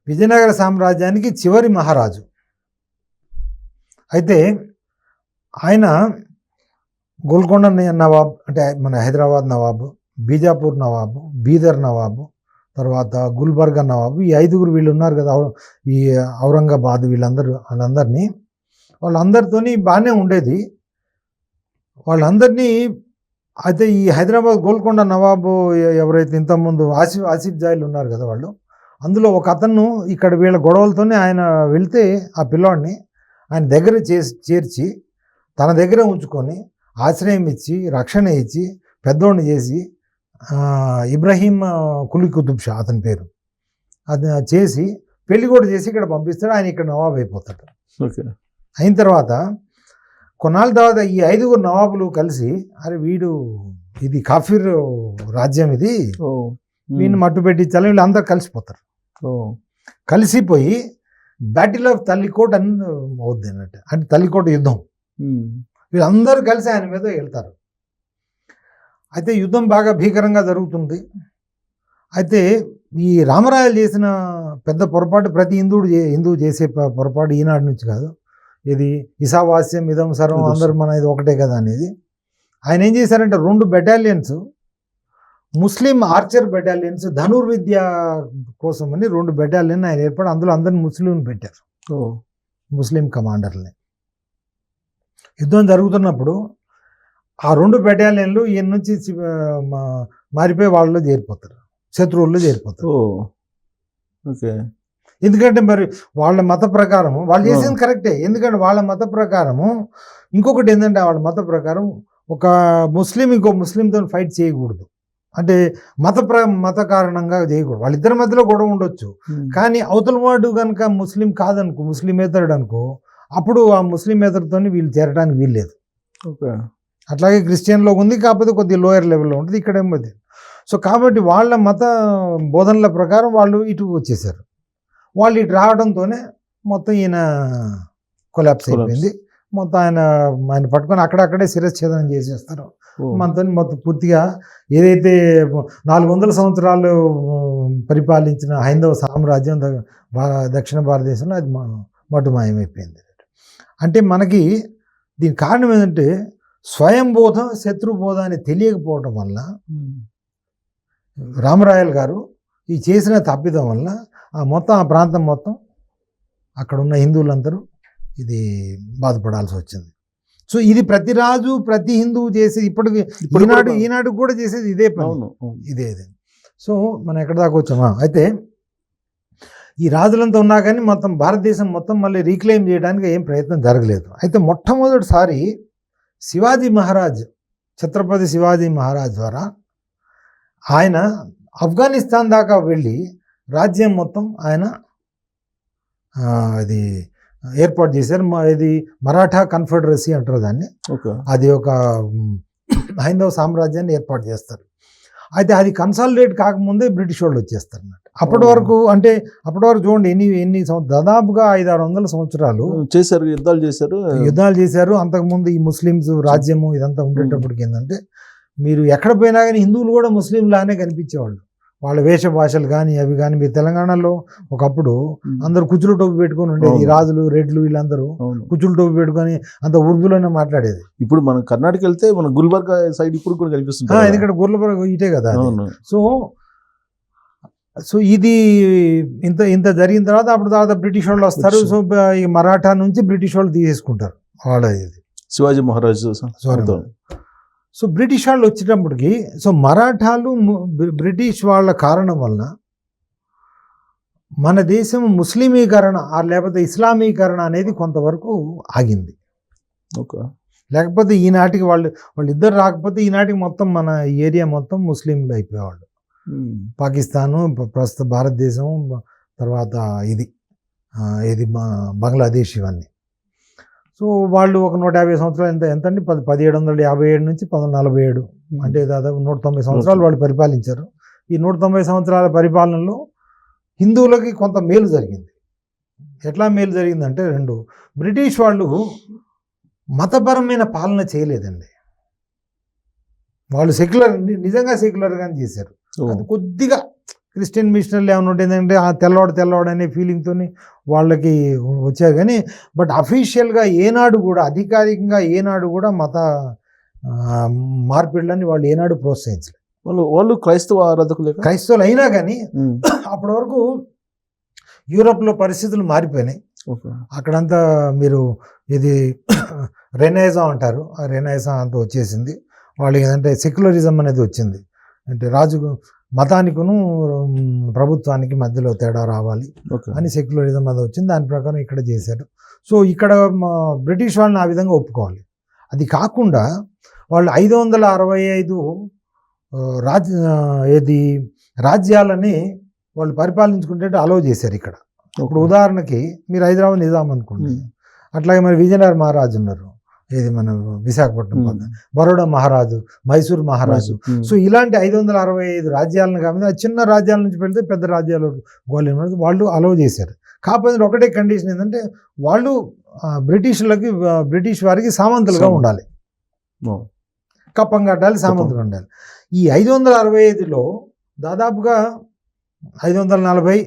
విజయనగర సామ్రాజ్యానికి చివరి మహారాజు. అయితే ఆయన గోల్కొండ నవాబ్, అంటే మన హైదరాబాద్ నవాబు, బీజాపూర్ నవాబు, బీదర్ నవాబు, తర్వాత గుల్బర్గా నవాబు, ఈ 5 వీళ్ళు ఉన్నారు కదా, ఈ ఔరంగాబాద్, వాళ్ళందరితోని బాగానే ఉండేది. వాళ్ళందరినీ అయితే ఈ హైదరాబాద్ గోల్కొండ నవాబు ఎవరైతే ఇంతకుముందు ఆసిఫ్ జాయిలు ఉన్నారు కదా, వాళ్ళు అందులో ఒక అతను ఇక్కడ వీళ్ళ గొడవలతోనే ఆయన వెళ్తే ఆ పిల్లోడిని ఆయన దగ్గర చేర్చి తన దగ్గర ఉంచుకొని ఆశ్రయం ఇచ్చి రక్షణ ఇచ్చి పెద్దోడిని చేసి ఇబ్రహీం కులీ కుతుబ్ షా అతని పేరు, అది చేసి పెళ్లి కూడా చేసి ఇక్కడ పంపిస్తాడు. ఆయన ఇక్కడ నవాబు అయిపోతాడు. ఓకే. అయిన తర్వాత కొన్నాళ్ళ తర్వాత ఈ 5 నవాబులు కలిసి, అరే ఇది కాఫీర్ రాజ్యం, ఇది వీడిని మట్టు పెట్టించాలి, వీళ్ళు అందరూ కలిసిపోతారు. కలిసిపోయి బ్యాటిల్ ఆఫ్ తల్లికోట్ అని అవుద్ది అన్నట్టు, అంటే తల్లికోట యుద్ధం. వీళ్ళందరూ కలిసి ఆయన మీద వెళ్తారు. అయితే యుద్ధం బాగా భీకరంగా జరుగుతుంది. అయితే ఈ రామరాయలు చేసిన పెద్ద పొరపాటు, ప్రతి హిందువు చేసే పొరపాటు ఈనాడు నుంచి కాదు, ఇది ఇసావాస్యం ఇదం సర్వం అందరూ మన ఇది ఒకటే కదా అనేది. ఆయన ఏం చేశారంటే 2 బెటాలియన్స్, ముస్లిం ఆర్చర్ బెటాలియన్స్, ధనుర్విద్య కోసం అని 2 బెటాలియన్ ఆయన ఏర్పడి అందులో అందరిని ముస్లింని పెట్టారు, ముస్లిం కమాండర్ని. యుద్ధం జరుగుతున్నప్పుడు ఆ 2 బెటాలియన్లు ఈయన నుంచి మారిపోయి వాళ్ళలో చేరిపోతారు, శత్రువుల్లో చేరిపోతారు. ఓకే. ఎందుకంటే మరి వాళ్ళ మత ప్రకారము వాళ్ళు చేసింది కరెక్టే. ఎందుకంటే వాళ్ళ మత ప్రకారము ఇంకొకటి ఏంటంటే, వాళ్ళ మత ప్రకారం ఒక ముస్లిం ఇంకో ముస్లింతో ఫైట్ చేయకూడదు, అంటే మత కారణంగా చేయకూడదు. వాళ్ళిద్దరి మధ్యలో గొడవ ఉండొచ్చు, కానీ అవతల వాడు కనుక ముస్లిం కాదనుకో, ముస్లిమేతరుడు అనుకో, అప్పుడు ఆ ముస్లిమేతరుతో వీళ్ళు చేరడానికి వీల్లేదు. ఓకే. అట్లాగే క్రిస్టియన్లో ఉంది, కాకపోతే కొద్దిగా లోయర్ లెవెల్లో ఉంటుంది, ఇక్కడేమో. సో కాబట్టి వాళ్ళ మత బోధనల ప్రకారం వాళ్ళు ఇటు వచ్చేసారు. వాళ్ళు ఇటు రావడంతోనే మొత్తం ఈయన కొలాప్స్ అయిపోయింది. మొత్తం ఆయన పట్టుకొని అక్కడక్కడే శిరచ్ఛేదనం చేసేస్తారు. మనతో మొత్తం పూర్తిగా ఏదైతే 400 సంవత్సరాలు పరిపాలించిన హైందవ సామ్రాజ్యం దక్షిణ భారతదేశంలో అది మటుమాయమైపోయింది. అంటే మనకి దీనికి కారణం ఏంటంటే, స్వయం బోధ శత్రుబోధ అని తెలియకపోవడం వల్ల రామరాయలు గారు ఈ చేసిన తప్పిదం వల్ల ఆ ప్రాంతం మొత్తం అక్కడ ఉన్న హిందువులందరూ ఇది బాధపడాల్సి వచ్చింది. సో ఇది ప్రతి రాజు ప్రతి హిందువు చేసేది, ఇప్పటికి ఈనాడు కూడా చేసేది ఇదే పని, ఇదే. సో మనం ఎక్కడ దాకా వచ్చామా? అయితే ఈ రాజులంతా ఉన్నా కానీ మొత్తం భారతదేశం మొత్తం మళ్ళీ రీక్లెయిమ్ చేయడానికి ఏం ప్రయత్నం జరగలేదు. అయితే మొట్టమొదటిసారి శివాజీ మహారాజ్, ఛత్రపతి శివాజీ మహారాజ్ ద్వారా ఆయన ఆఫ్ఘనిస్తాన్ దాకా వెళ్ళి రాజ్యం మొత్తం ఆయన ఇది ఏర్పాటు చేశారు. ఇది మరాఠా కన్ఫెడరసీ అంటారు దాన్ని. అది ఒక హైందవ సామ్రాజ్యాన్ని ఏర్పాటు చేస్తారు. అయితే అది కన్సాలిడేట్ కాకముందే బ్రిటిష్ వాళ్ళు వచ్చేస్తారు అన్నట్టు. అప్పటి వరకు చూడండి ఎన్ని దాదాపుగా 500-600 సంవత్సరాలు చేశారు, యుద్ధాలు చేశారు. అంతకుముందు ఈ ముస్లిమ్స్ రాజ్యము ఇదంతా ఉండేటప్పటికి ఏంటంటే, మీరు ఎక్కడ పోయినా కానీ హిందువులు కూడా ముస్లింలానే కనిపించేవాళ్ళు. వాళ్ళ వేష భాషలు కానీ అవి కానీ. మీరు తెలంగాణలో ఒకప్పుడు అందరూ కుచ్చులు టోపీ పెట్టుకొని ఉండేది, ఈ రాజులు రెడ్లు వీళ్ళందరూ కుచ్చులు టోపీ పెట్టుకొని అంత ఉర్దూలోనే మాట్లాడేది. ఇప్పుడు మనం కర్ణాటక వెళ్తే మన గుల్బర్గా సైడ్ ఇప్పుడు కూడా కనిపిస్తుంది, ఎందుకంటే గుల్బర్గా ఇటే కదా. సో ఇది ఇంత జరిగిన తర్వాత తర్వాత బ్రిటిష్ వాళ్ళు వస్తారు. సో ఈ మరాఠా నుంచి బ్రిటిష్ వాళ్ళు తీసేసుకుంటారు వాళ్ళ ఇది శివాజీ మహారాజ్. సో బ్రిటిష్ వాళ్ళు వచ్చేటప్పటికి, సో మరాఠాలు బ్రిటిష్ వాళ్ళ కారణం వలన మన దేశం ముస్లిమీకరణ లేకపోతే ఇస్లామీకరణ అనేది కొంతవరకు ఆగింది. లేకపోతే ఈనాటికి వాళ్ళిద్దరు రాకపోతే ఈనాటికి మొత్తం మన ఏరియా మొత్తం ముస్లింలు అయిపోయేవాళ్ళు. పాకిస్తాను, ప్రస్తుత భారతదేశం, తర్వాత ఇది బంగ్లాదేశ్, ఇవన్నీ. సో వాళ్ళు ఒక 150 సంవత్సరాలు ఎంతండి 1757 నుంచి 1947, అంటే దాదాపు 190 సంవత్సరాలు వాళ్ళు పరిపాలించారు. ఈ 190 సంవత్సరాల పరిపాలనలో హిందువులకి కొంత మేలు జరిగింది. ఎట్లా మేలు జరిగిందంటే, బ్రిటిష్ వాళ్ళు మతపరమైన పాలన చేయలేదండి. వాళ్ళు నిజంగా సెక్యులర్గానే చేశారు. అది కొద్దిగా క్రిస్టియన్ మిషనరీలు ఏమైనా ఉంటుందంటే ఆ తెల్లవాడు అనే ఫీలింగ్తో వాళ్ళకి వచ్చారు. కానీ బట్ అఫీషియల్గా ఏనాడు కూడా, అధికారికంగా ఏనాడు కూడా మత మార్పిడులని వాళ్ళు ఏనాడు ప్రోత్సహించలేదు. వాళ్ళు క్రైస్తవ ఆరాధకులే. క్రైస్తవులు అయినా కానీ అప్పటి వరకు యూరోప్లో పరిస్థితులు మారిపోయినాయి. అక్కడంతా మీరు ఇది రెనైజా అంటారు, ఆ రెనైజా అంతా వచ్చేసింది. వాళ్ళు ఏంటంటే సెక్యులరిజం అనేది వచ్చింది. అంటే రాజు మతానికిను ప్రభుత్వానికి మధ్యలో తేడా రావాలి అని సెక్యులరిజం అది వచ్చింది. దాని ప్రకారం ఇక్కడ చేశారు. సో ఇక్కడ బ్రిటిష్ వాళ్ళని ఆ విధంగా ఒప్పుకోవాలి. అది కాకుండా వాళ్ళు 565 రాజ్యాలని వాళ్ళు పరిపాలించుకుంటే అలౌ చేశారు ఇక్కడ. ఇప్పుడు ఉదాహరణకి మీరు హైదరాబాద్ నిజాం అనుకోండి, అట్లాగే మరి విజయనగర మహారాజు ఉన్నారు, ఇది మన విశాఖపట్నం పక్కన, బరోడా మహారాజు, మైసూర్ మహారాజు. సో ఇలాంటి 565 రాజ్యాలను కాబట్టి ఆ చిన్న రాజ్యాల నుంచి పెడితే పెద్ద రాజ్యాలు గోలేమని వాళ్ళు అలౌ చేశారు. కాకపోతే ఒకటే కండిషన్ ఏంటంటే వాళ్ళు బ్రిటిష్ వారికి సామంతులుగా ఉండాలి, కప్పం కట్టాలి, సామంతులు ఉండాలి. ఈ 565లో దాదాపుగా 540,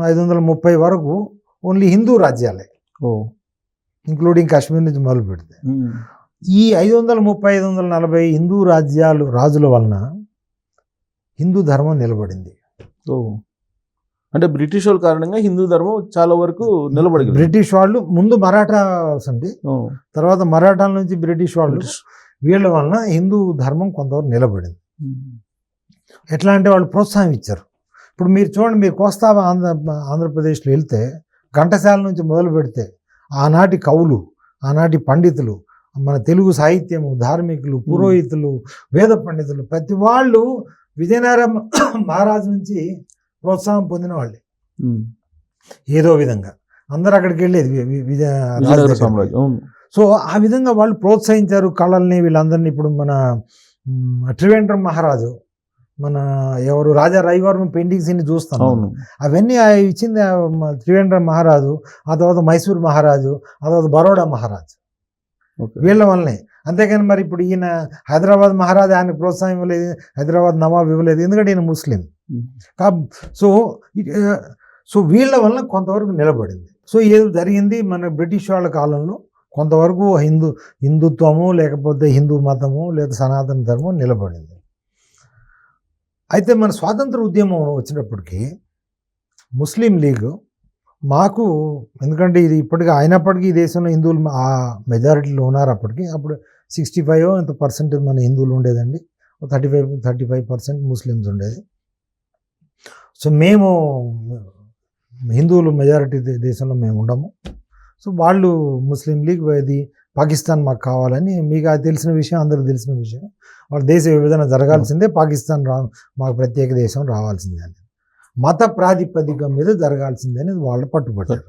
530 వరకు ఓన్లీ హిందూ రాజ్యాలే, ఇంక్లూడింగ్ కాశ్మీర్ నుంచి మొదలు పెడితే. ఈ 530, 540 హిందూ రాజుల వలన హిందూ ధర్మం నిలబడింది. అంటే బ్రిటిష్ వాళ్ళ కారణంగా హిందూ ధర్మం చాలా వరకు నిలబడింది. బ్రిటిష్ వాళ్ళు ముందు మరాఠాస్ అండి, తర్వాత మరాఠాల నుంచి బ్రిటిష్ వాళ్ళు, వీళ్ళ వలన హిందూ ధర్మం కొంతవరకు నిలబడింది. ఎట్లా అంటే వాళ్ళు ప్రోత్సాహం ఇచ్చారు. ఇప్పుడు మీరు చూడండి, మీరు కోస్తా ఆంధ్రప్రదేశ్లో వెళ్తే ఘంటసాల నుంచి మొదలు పెడితే ఆనాటి కవులు, ఆనాటి పండితులు, మన తెలుగు సాహిత్యము, ధార్మికులు, పురోహితులు, వేద పండితులు, ప్రతి వాళ్ళు విజయనగరం మహారాజు నుంచి ప్రోత్సాహం పొందిన వాళ్ళే. ఏదో విధంగా అందరూ అక్కడికి వెళ్ళేది విజయనగర సామ్రాజ్యం. సో ఆ విధంగా వాళ్ళు ప్రోత్సహించారు కళల్ని, వీళ్ళందరినీ. ఇప్పుడు మన త్రివేంద్రం మహారాజు, మన ఎవరు రాజా రవివర్మ పెయింటింగ్స్ ఇన్ని చూస్తాను, అవన్నీ ఇచ్చింది త్రివేంద్రం మహారాజు, ఆ తర్వాత మైసూర్ మహారాజు, ఆ తర్వాత బరోడా మహారాజు, వీళ్ళ వల్లనే. అంతేకాని మరి ఇప్పుడు ఈయన హైదరాబాద్ మహారాజు ఆయనకు ప్రోత్సాహం ఇవ్వలేదు, హైదరాబాద్ నవాబ్ ఇవ్వలేదు, ఎందుకంటే ఈయన ముస్లిం. సో వీళ్ళ వలన కొంతవరకు నిలబడింది. సో ఏది జరిగింది మన బ్రిటిష్ వాళ్ళ కాలంలో కొంతవరకు హిందుత్వము, లేకపోతే హిందూ మతము, లేదా సనాతన ధర్మం నిలబడింది. అయితే మన స్వాతంత్ర ఉద్యమం వచ్చినప్పటికీ ముస్లిం లీగ్ మాకు, ఎందుకంటే ఇది ఇప్పటికీ అయినప్పటికీ ఈ దేశంలో హిందువులు ఆ మెజారిటీలో ఉన్నారు. అప్పుడు 65% మన హిందువులు ఉండేదండి, 35% ముస్లిమ్స్ ఉండేది. సో మేము హిందువులు మెజారిటీ దేశంలో మేము ఉండము. సో వాళ్ళు ముస్లిం లీగ్ ఇది పాకిస్తాన్ మాకు కావాలని, మీకు అది తెలిసిన విషయం, అందరికీ తెలిసిన విషయం, వాళ్ళ దేశ విభజన జరగాల్సిందే, పాకిస్తాన్ మాకు ప్రత్యేక దేశం రావాల్సిందే అని, మత ప్రాతిపదిక మీద జరగాల్సిందే అనేది వాళ్ళు పట్టుబట్టారు.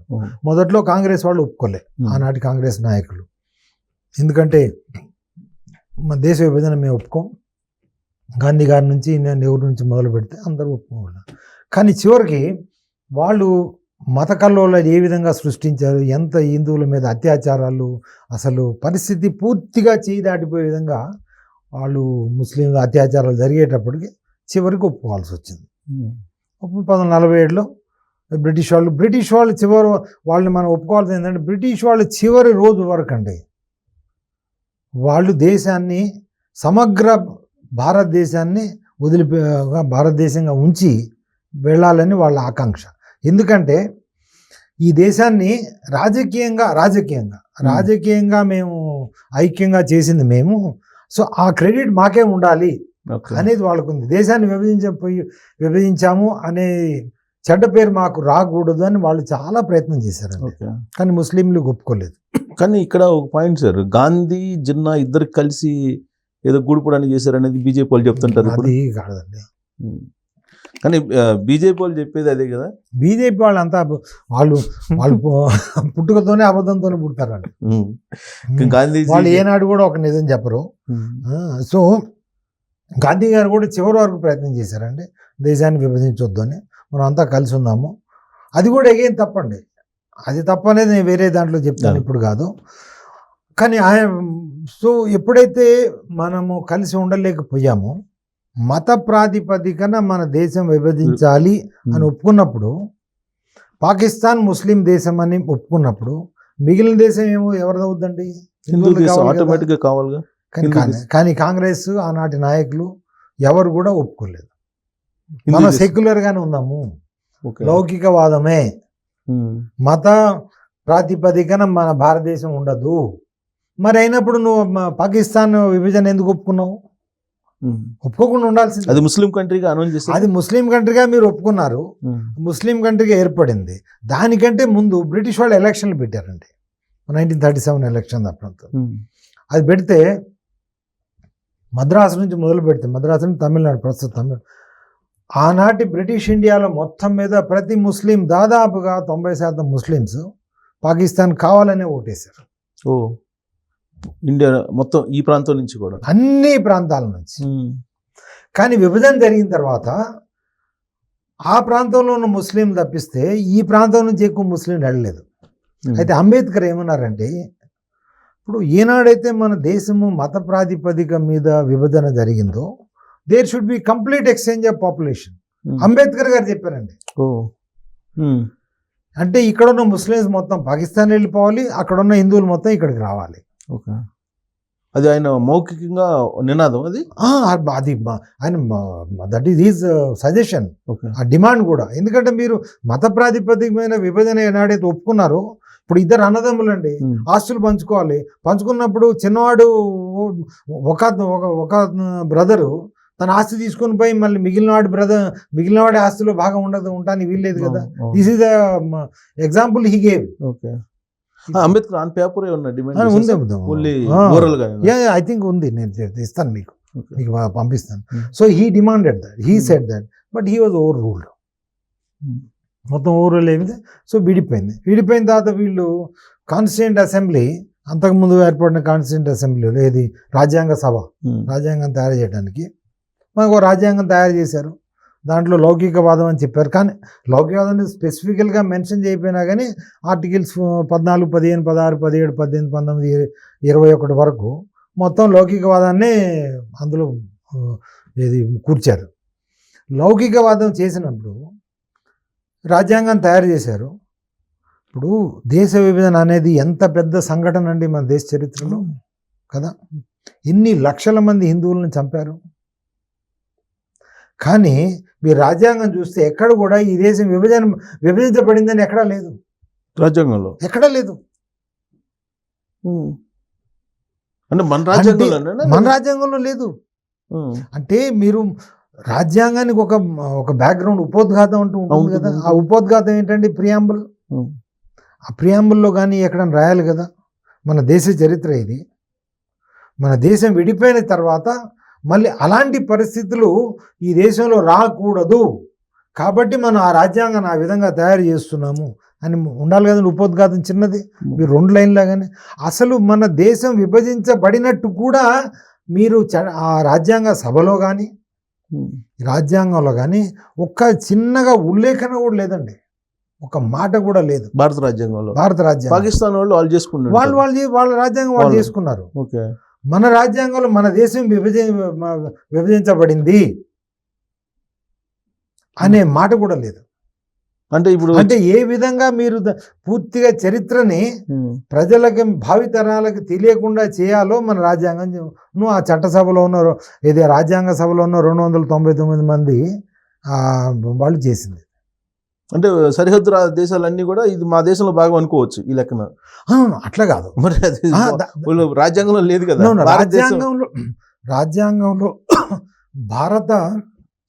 మొదట్లో కాంగ్రెస్ వాళ్ళు ఒప్పుకోలే, ఆనాటి కాంగ్రెస్ నాయకులు, ఎందుకంటే మా దేశ విభజన మేము ఒప్పుకోం, గాంధీ గారి నుంచి నెహ్రూ నుంచి మొదలు పెడితే అందరూ ఒప్పుకోవాలి. కానీ చివరికి వాళ్ళు మత కల్లోలాలు ఏ విధంగా సృష్టించారు, ఎంత హిందువుల మీద అత్యాచారాలు, అసలు పరిస్థితి పూర్తిగా చేయి దాటిపోయే విధంగా వాళ్ళు ముస్లింల అత్యాచారాలు జరిగేటప్పటికి చివరికి ఒప్పుకోవాల్సి వచ్చింది. 1947లో బ్రిటిష్ వాళ్ళు చివరి వాళ్ళని మనం ఒప్పుకోవాల్సింది ఏంటంటే, బ్రిటిష్ వాళ్ళు చివరి రోజు వరకు అండి వాళ్ళు దేశాన్ని, సమగ్ర భారతదేశాన్ని భారతదేశంగా ఉంచి వెళ్ళాలని వాళ్ళ ఆకాంక్ష. ఎందుకంటే ఈ దేశాన్ని రాజకీయంగా మేము ఐక్యంగా చేసింది మేము, సో ఆ క్రెడిట్ మాకే ఉండాలి అనేది వాళ్ళకు ఉంది. దేశాన్ని విభజించాము అనే చెడ్డ పేరు మాకు రాకూడదు అని వాళ్ళు చాలా ప్రయత్నం చేశారు. కానీ ముస్లింలు ఒప్పుకోలేదు. కానీ ఇక్కడ ఒక పాయింట్ సార్, గాంధీ జిన్నా ఇద్దరు కలిసి ఏదో గూడుపుడానికి చేశారు అనేది బీజేపీ వాళ్ళు చెప్తుంటారు ఇప్పుడు. అది కాదండి. కానీ బీజేపీ వాళ్ళు చెప్పేది అదే కదా. బీజేపీ వాళ్ళంతా వాళ్ళు వాళ్ళు పుట్టుకతోనే అబద్ధంతోనే పుడతారండి. గాంధీజీ వాళ్ళు ఏనాడు కూడా ఒక నిజం చెప్పరు. సో గాంధీ గారు కూడా చివరి వరకు ప్రయత్నం చేశారండి, దేశాన్ని విభజించొద్దు అని, మనం అంతా కలిసి ఉందాము. అది కూడా ఎగైన్ తప్పండి, అది తప్పనేది నేను వేరే దాంట్లో చెప్తాను, ఇప్పుడు కాదు. కానీ సో ఎప్పుడైతే మనము కలిసి ఉండలేకపోయామో, మత ప్రాతిపదికన మన దేశం విభజించాలి అని ఒప్పుకున్నప్పుడు, పాకిస్తాన్ ముస్లిం దేశం అని ఒప్పుకున్నప్పుడు, మిగిలిన దేశం ఏమో ఎవరిదవుద్దండి? హిందూ దేశం ఆటోమేటిక్గా కావాలిగా. కానీ కాంగ్రెస్ ఆనాటి నాయకులు ఎవరు కూడా ఒప్పుకోలేదు. మనం సెక్యులర్ గానే ఉన్నాము, లౌకికవాదమే, మత ప్రాతిపదికన మన భారతదేశం ఉండదు. మరి అయినప్పుడు నువ్వు పాకిస్తాన్ విభజన ఎందుకు ఒప్పుకున్నావు? ఒప్పుకోకుండా ఉండాల్సింది. అది ముస్లిం కంట్రీగా అనౌన్స్ చేసి, అది ముస్లిం కంట్రీగా మీరు ఒప్పుకున్నారు, ముస్లిం కంట్రీగా ఏర్పడింది. దానికంటే ముందు బ్రిటిష్ వాళ్ళు ఎలక్షన్లు పెట్టారండి, 1937 ఎలక్షన్ అప్పుడు. అది పెడితే మద్రాసు నుంచి మొదలు పెడితే, మద్రాసు నుంచి తమిళనాడు, ప్రస్తుతం తమిళ, ఆనాటి బ్రిటిష్ ఇండియాలో మొత్తం మీద ప్రతి ముస్లిం, దాదాపుగా 90% ముస్లిమ్స్ పాకిస్తాన్ కావాలనే ఓటేశారు. ఓ, ఇండియా మొత్తం ఈ ప్రాంతం నుంచి కూడా, అన్ని ప్రాంతాల నుంచి. కానీ విభజన జరిగిన తర్వాత ఆ ప్రాంతంలో ఉన్న ముస్లిం తప్పిస్తే ఈ ప్రాంతం నుంచి ఎక్కువ ముస్లిం వెళ్ళలేదు. అయితే అంబేద్కర్ ఏమన్నారంటే, ఇప్పుడు ఏనాడైతే మన దేశము మత ప్రాతిపదిక మీద విభజన జరిగిందో, there should be complete exchange of population. Ambedkar గారు చెప్పారండి. అంటే ఇక్కడ ఉన్న ముస్లిమ్స్ మొత్తం పాకిస్తాన్ వెళ్ళిపోవాలి, అక్కడ ఉన్న హిందువులు మొత్తం ఇక్కడికి రావాలి. అది ఆయన మౌఖికంగా నినాదం, అది ఆయన దట్ ఈస్ హిజ్ సజెషన్, ఆ డిమాండ్ కూడా. ఎందుకంటే మీరు మత ప్రాతిపదికమైన విభజన ఏనాడైతే ఒప్పుకున్నారో, ఇప్పుడు ఇద్దరు అన్నదమ్ములు అండి, ఆస్తులు పంచుకోవాలి. పంచుకున్నప్పుడు చిన్నవాడు ఒక బ్రదరు తన ఆస్తి తీసుకొని పోయి మళ్ళీ మిగిలినవాడి ఆస్తిలో భాగం ఉండడానికి వీల్లేదు కదా. This is example he gave. Ambedkar on paper I think ఉంది, నేను ఇస్తాను మీకు పంపిస్తాను. So he demanded that, he said that, but he was over ruled. మొత్తం ఓవర్ రూల్ ఏమిటి? సో విడిపోయిన తర్వాత వీళ్ళు కాన్స్టిట్యూంట్ అసెంబ్లీ, అంతకుముందు ఏర్పడిన కాన్స్టిట్యూంట్ అసెంబ్లీలో ఏది రాజ్యాంగ సభ, రాజ్యాంగం తయారు చేయడానికి మనకు రాజ్యాంగం తయారు చేశారు. దాంట్లో లౌకికవాదం అని చెప్పారు. కానీ లౌకికవాదం స్పెసిఫికల్గా మెన్షన్ చేయకపోయినా కానీ ఆర్టికల్స్ 14, 15, 16, 17, 18, 19, 21 వరకు మొత్తం లౌకికవాదాన్నే అందులో ఏది కూర్చారు. లౌకికవాదం చేసినప్పుడు రాజ్యాంగం తయారు చేశారు. ఇప్పుడు దేశ విభజన అనేది ఎంత పెద్ద సంఘటన అండి మన దేశ చరిత్రలో కదా. ఎన్ని లక్షల మంది హిందువులను చంపారు. కానీ మీరు రాజ్యాంగం చూస్తే ఎక్కడ కూడా ఈ దేశం విభజించబడిందని ఎక్కడా లేదు, రాజ్యాంగంలో ఎక్కడా లేదు. అంటే మన రాజ్యాంగంలో లేదు. అంటే మీరు రాజ్యాంగానికి ఒక బ్యాక్గ్రౌండ్, ఉపోద్ఘాతం అంటూ ఉంటుంది కదా. ఆ ఉపోద్ఘాతం ఏంటంటే ప్రియాంబుల్. ఆ ప్రియాంబుల్లో కానీ ఎక్కడైనా రాయాలి కదా, మన దేశ చరిత్ర ఇది, మన దేశం విడిపోయిన తర్వాత మళ్ళీ అలాంటి పరిస్థితులు ఈ దేశంలో రాకూడదు కాబట్టి మనం ఆ రాజ్యాంగాన్ని ఆ విధంగా తయారు చేస్తున్నాము అని ఉండాలి కదండి. ఉపోద్ఘాతం చిన్నది, మీరు 2 లైన్లాగానే. అసలు మన దేశం విభజించబడినట్టు కూడా మీరు ఆ రాజ్యాంగ సభలో కానీ రాజ్యాంగంలో కానీ ఒక్క చిన్నగా ఉల్లేఖన కూడా లేదండి, ఒక మాట కూడా లేదు. భారత రాజ్యాంగంలో పాకిస్తాన్ వాళ్ళు చేసుకున్నారు, వాళ్ళ రాజ్యాంగం వాళ్ళు చేసుకున్నారు. మన రాజ్యాంగంలో మన దేశం విభజించబడింది అనే మాట కూడా లేదు. అంటే ఏ విధంగా మీరు పూర్తిగా చరిత్రని ప్రజలకి, భావితరాలకు తెలియకుండా చేయాలో మన రాజ్యాంగం ఆ చట్టసభలో ఉన్న రాజ్యాంగ సభలో ఉన్న 299 మంది వాళ్ళు చేసింది. అంటే సరిహద్దు దేశాలన్నీ కూడా ఇది మా దేశంలో భాగం అనుకోవచ్చు ఈ లెక్కన. అట్లా కాదు మరి, అది రాజ్యాంగంలో లేదు కదా. రాజ్యాంగంలో భారత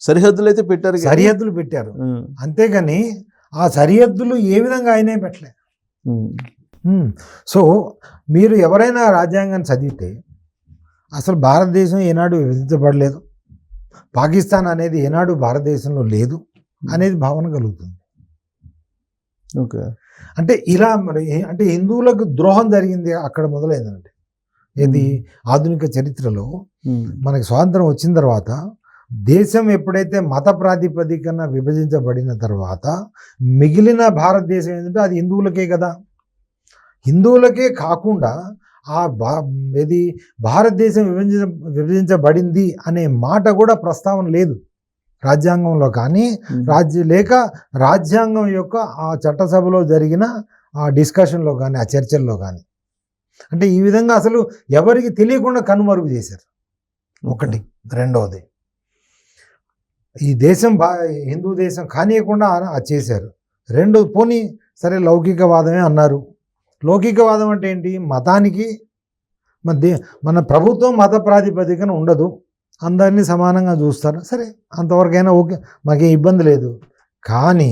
సరిహద్దులు అయితే పెట్టారు, అంతేగాని ఆ సరిహద్దులు ఏ విధంగా అయినా పెట్టలే. సో మీరు ఎవరైనా రాజ్యాంగాన్ని చదివితే అసలు భారతదేశం ఏనాడు విభజించబడలేదు, పాకిస్తాన్ అనేది ఏనాడు భారతదేశంలో లేదు అనేది భావన కలుగుతుంది. ఓకే. అంటే ఇలా మరి అంటే హిందువులకు ద్రోహం జరిగింది అక్కడ మొదలైందంటే ఇది ఆధునిక చరిత్రలో మనకి స్వాతంత్రం వచ్చిన తర్వాత దేశం ఎప్పుడైతే మత ప్రాతిపదికన విభజించబడిన తర్వాత మిగిలిన భారతదేశం ఏంటంటే అది హిందువులకే కదా. హిందువులకే కాకుండా ఇది భారతదేశం విభజించబడింది అనే మాట కూడా ప్రస్తావన లేదు రాజ్యాంగంలో కానీ రాజ్యాంగం యొక్క ఆ చట్టసభలో జరిగిన ఆ డిస్కషన్లో కానీ ఆ చర్చల్లో కానీ. అంటే ఈ విధంగా అసలు ఎవరికి తెలియకుండా కనుమరుగు చేశారు ఒకటి. రెండవది ఈ దేశం హిందూ దేశం కానియకుండా అది చేశారు. రెండు పోనీ సరే లౌకికవాదమే అన్నారు. లౌకికవాదం అంటే ఏంటి? మతానికి మన ప్రభుత్వం మత ప్రాతిపదికన ఉండదు, అందరినీ సమానంగా చూస్తారు. సరే అంతవరకైనా ఓకే, మాకేం ఇబ్బంది లేదు. కానీ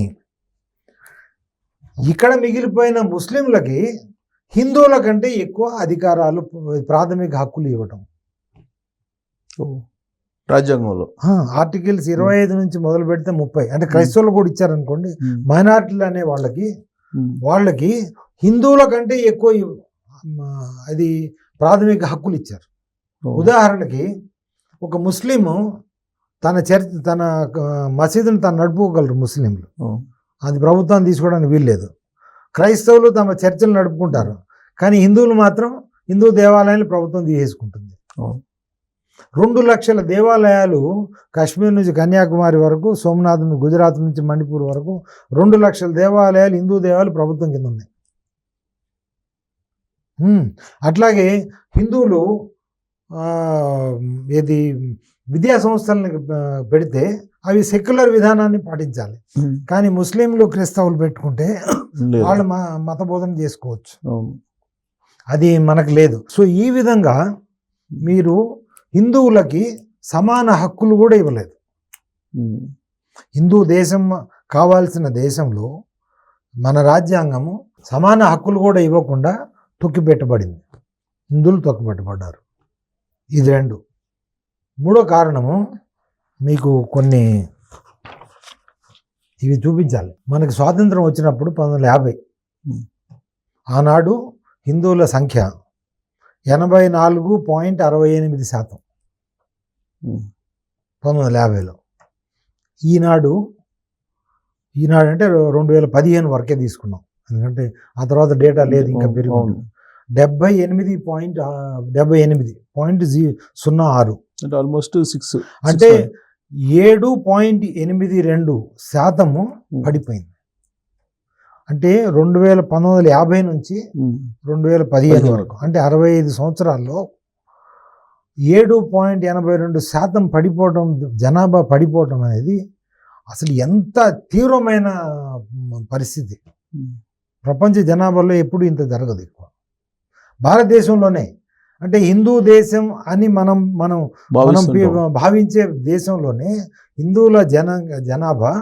ఇక్కడ మిగిలిపోయిన ముస్లింలకి హిందువుల కంటే ఎక్కువ అధికారాలు, ప్రాథమిక హక్కులు ఇవ్వటం రాజ్యాంగంలో ఆర్టికల్స్ 25 నుంచి మొదలు పెడితే 30. అంటే క్రైస్తవులు కూడా ఇచ్చారనుకోండి, మైనారిటీలు అనే వాళ్ళకి హిందువుల కంటే ఎక్కువ అది ప్రాథమిక హక్కులు ఇచ్చారు. ఉదాహరణకి ఒక ముస్లిము తన మసీదును తను నడుపుకోగలరు ముస్లింలు, అది ప్రభుత్వాన్ని తీసుకోవడానికి వీల్లేదు. క్రైస్తవులు తమ చర్చలు నడుపుకుంటారు, కానీ హిందువులు మాత్రం హిందూ దేవాలయాలు ప్రభుత్వం తీసేసుకుంటుంది. 2 లక్షల దేవాలయాలు కాశ్మీర్ నుంచి కన్యాకుమారి వరకు, సోమనాథ్ నుంచి గుజరాత్ నుంచి మణిపూర్ వరకు 2 లక్షల దేవాలయాలు హిందూ దేవాలయాలు ప్రభుత్వం కింద ఉన్నాయి. అట్లాగే హిందువులు ఏది విద్యా సంస్థలను పెడితే అవి సెక్యులర్ విధానాన్ని పాటించాలి, కానీ ముస్లింలు క్రైస్తవులు పెట్టుకుంటే వాళ్ళు మత బోధన చేసుకోవచ్చు, అది మనకు లేదు. సో ఈ విధంగా మీరు హిందువులకి సమాన హక్కులు కూడా ఇవ్వలేదు. హిందూ దేశం కావాల్సిన దేశంలో మన రాజ్యాంగము సమాన హక్కులు కూడా ఇవ్వకుండా తొక్కిపెట్టబడింది, హిందువులు తొక్కిపెట్టబడ్డారు. ఇది 2. 3వ కారణము మీకు కొన్ని ఇవి చూపించాలి. మనకి స్వాతంత్రం వచ్చినప్పుడు 1950 ఆనాడు హిందువుల సంఖ్య 84.68%. 1950లో. ఈనాడు అంటే 2015 వరకే తీసుకున్నాం, ఎందుకంటే ఆ తర్వాత డేటా లేదు, ఇంకా పెరిగి 78.06 ఆల్మోస్ట్ 6 అంటే 7.82% పడిపోయింది. అంటే 1950 నుంచి 2015 వరకు అంటే 65 సంవత్సరాల్లో 7.82% పడిపోవడం, జనాభా పడిపోవడం అనేది అసలు ఎంత తీవ్రమైన పరిస్థితి. ప్రపంచ జనాభాలో ఎప్పుడు ఇంత జరగదు ఎక్కువ. భారతదేశంలోనే అంటే హిందూ దేశం అని మనం భావించే దేశంలోనే హిందువుల జనాభా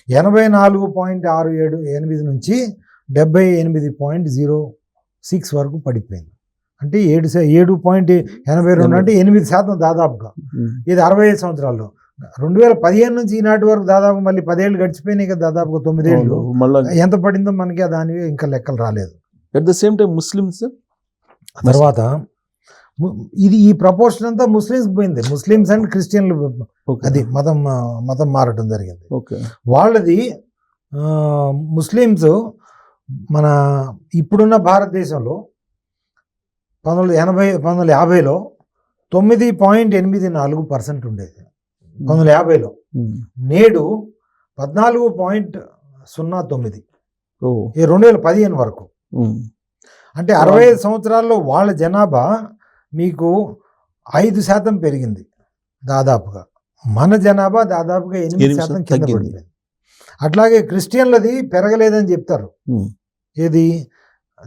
84.678 నుంచి 78.06 వరకు పడిపోయింది. అంటే 7.82 అంటే 8% దాదాపుగా. ఇది 65 సంవత్సరాల్లో. 2015 నుంచి ఈనాటి వరకు దాదాపు మళ్ళీ 10 ఏళ్ళు గడిచిపోయినాయి కదా, దాదాపు 9 ఏళ్ళు. ఎంత పడిందో మనకి దాని ఇంకా లెక్కలు రాలేదు. At the same time Muslims తర్వాత ఈ ప్రపోర్షన్ అంతా ముస్లిమ్స్ పోయింది. ముస్లిమ్స్ అండ్ క్రిస్టియన్లు అది మతం మారటం జరిగింది. వాళ్ళది ముస్లిమ్స్ మన ఇప్పుడున్న భారతదేశంలో 1950లో 9.84% ఉండేది 1950లో. నేడు 14.09 2015 వరకు. అంటే 65 సంవత్సరాల్లో వాళ్ళ జనాభా మీకు 5% పెరిగింది దాదాపుగా. మన జనాభా దాదాపుగా 8% కింద పడిపోయింది. అట్లాగే క్రిస్టియన్లది పెరగలేదని చెప్తారు. ఏది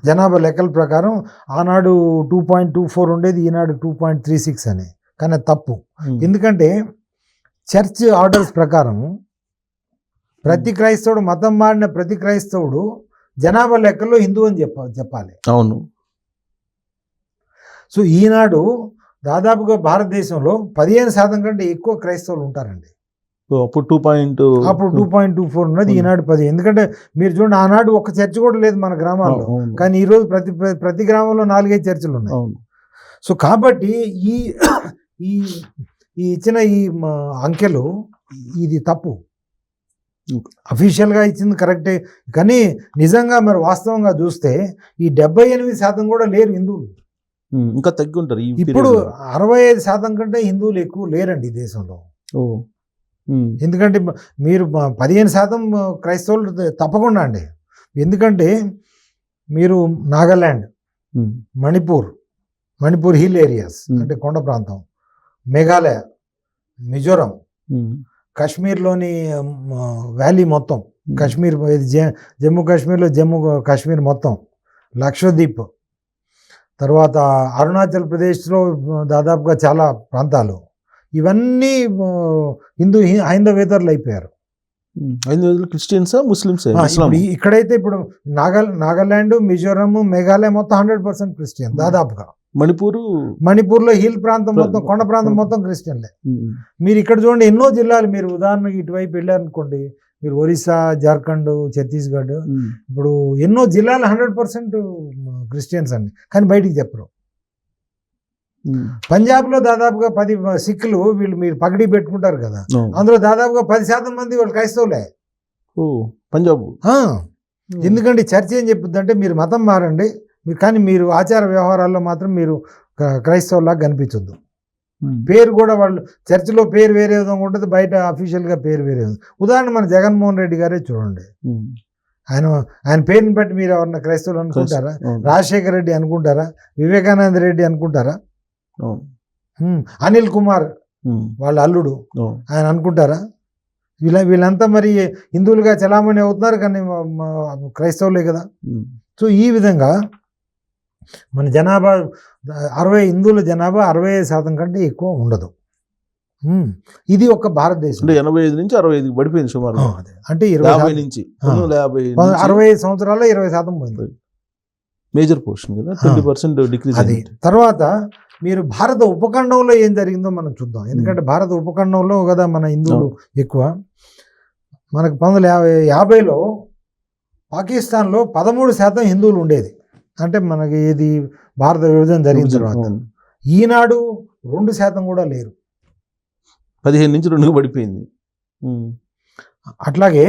జనాభా లెక్కల ప్రకారం ఆనాడు 2.24 ఉండేది, ఈనాడు 2.36 అని. కానీ తప్పు. ఎందుకంటే చర్చ్ ఆర్డర్స్ ప్రకారం ప్రతి క్రైస్తవుడు, మతం మారిన ప్రతి క్రైస్తవుడు జనాభా లెక్కల్లో హిందూ అని చెప్పాలి. అవును. సో ఈనాడు దాదాపుగా భారతదేశంలో 15% కంటే ఎక్కువ క్రైస్తవులు ఉంటారండి. సో అప్పుడు 2.24 ఉన్నది, ఈనాడు 10. ఎందుకంటే మీరు చూడండి, ఆనాడు ఒక్క చర్చ్ కూడా లేదు మన గ్రామాల్లో, కానీ ఈరోజు ప్రతి గ్రామంలో 4-5 చర్చిలు ఉన్నాయి. సో కాబట్టి ఈ ఈ ఇచ్చిన ఈ అంకెలు ఇది తప్పు. అఫీషియల్గా ఇచ్చింది కరెక్టే, కానీ నిజంగా మరి వాస్తవంగా చూస్తే ఈ 78% కూడా లేరు హిందువులు. ఇంకా తగ్గి ఉంటారు. ఇప్పుడు 65% కంటే హిందువులు ఎక్కువ లేరండి ఈ దేశంలో. ఎందుకంటే మీరు 15% క్రైస్తవులు తప్పకుండా అండి. ఎందుకంటే మీరు నాగాల్యాండ్, మణిపూర్ హిల్ ఏరియాస్ అంటే కొండ ప్రాంతం, మేఘాలయ, మిజోరం, కాశ్మీర్లోని వ్యాలీ మొత్తం, కాశ్మీర్ జమ్మూ కాశ్మీర్లో జమ్మూ కాశ్మీర్ మొత్తం, లక్షద్వీప్, తర్వాత అరుణాచల్ ప్రదేశ్లో దాదాపుగా చాలా ప్రాంతాలు, ఇవన్నీ హైందవేతరులు అయిపోయారు. క్రిస్టియన్సా ముస్లిమ్స్? ఇక్కడైతే ఇప్పుడు నాగాల్యాండ్, మిజోరం, మేఘాలయ మొత్తం 100% క్రిస్టియన్ దాదాపుగా. మణిపూర్లో హిల్ ప్రాంతం మొత్తం, కొండ ప్రాంతం మొత్తం క్రిస్టియన్లే. మీరు ఇక్కడ చూడండి ఎన్నో జిల్లాలు, మీరు ఉదాహరణకి ఇటువైపు వెళ్ళారనుకోండి, మీరు ఒరిస్సా, జార్ఖండ్, ఛత్తీస్గఢ్, ఇప్పుడు ఎన్నో జిల్లాలు 100% క్రిస్టియన్స్ అండి, కానీ బయటికి చెప్పరు. పంజాబ్లో దాదాపుగా 10 సిక్కులు మీరు పగడి పెట్టుకుంటారు కదా, అందులో దాదాపుగా 10% మంది వాళ్ళు క్రైస్తవులే. పంజాబ్. ఎందుకంటే చర్చ ఏం చెప్తుంది అంటే, మీరు మతం మారండి, కానీ మీరు ఆచార వ్యవహారాల్లో మాత్రం మీరు క్రైస్తవులాగా కనిపించొద్దు. పేరు కూడా వాళ్ళు చర్చిలో పేరు వేరే విధంగా ఉంటుంది, బయట అఫీషియల్గా పేరు వేరే విధంగా. ఉదాహరణ మన జగన్మోహన్ రెడ్డి గారే చూడండి, ఆయన పేరుని బట్టి మీరు ఎవరన్నా క్రైస్తవులు అనుకుంటారా? రాజశేఖర రెడ్డి అనుకుంటారా? వివేకానంద రెడ్డి అనుకుంటారా? అనిల్ కుమార్ వాళ్ళ అల్లుడు ఆయన అనుకుంటారా? వీళ్ళంతా మరి హిందువులుగా చలామణి అవుతున్నారు, కానీ క్రైస్తవులే కదా. సో ఈ విధంగా మన జనాభా హిందువుల జనాభా 65% కంటే ఎక్కువ ఉండదు. ఇది ఒక భారతదేశం 85 నుంచి 65 పడిపోయింది సుమారు. అంటే 20 నుంచి 65 సంవత్సరాల్లో 20% పోయింది. మేజర్ పోర్షన్ కదా, 20% డిక్రీజ్. అది తర్వాత మీరు భారత ఉపఖండంలో ఏం జరిగిందో మనం చూద్దాం. ఎందుకంటే భారత ఉపఖండంలో కదా మన హిందువులు ఎక్కువ. మనకు 1950లో పాకిస్తాన్లో 13% హిందువులు ఉండేది. అంటే మనకి ఇది భారత విభజన జరిగిన తర్వాత. ఈనాడు 2% కూడా లేరు, 15 నుంచి 2 పడిపోయింది. అట్లాగే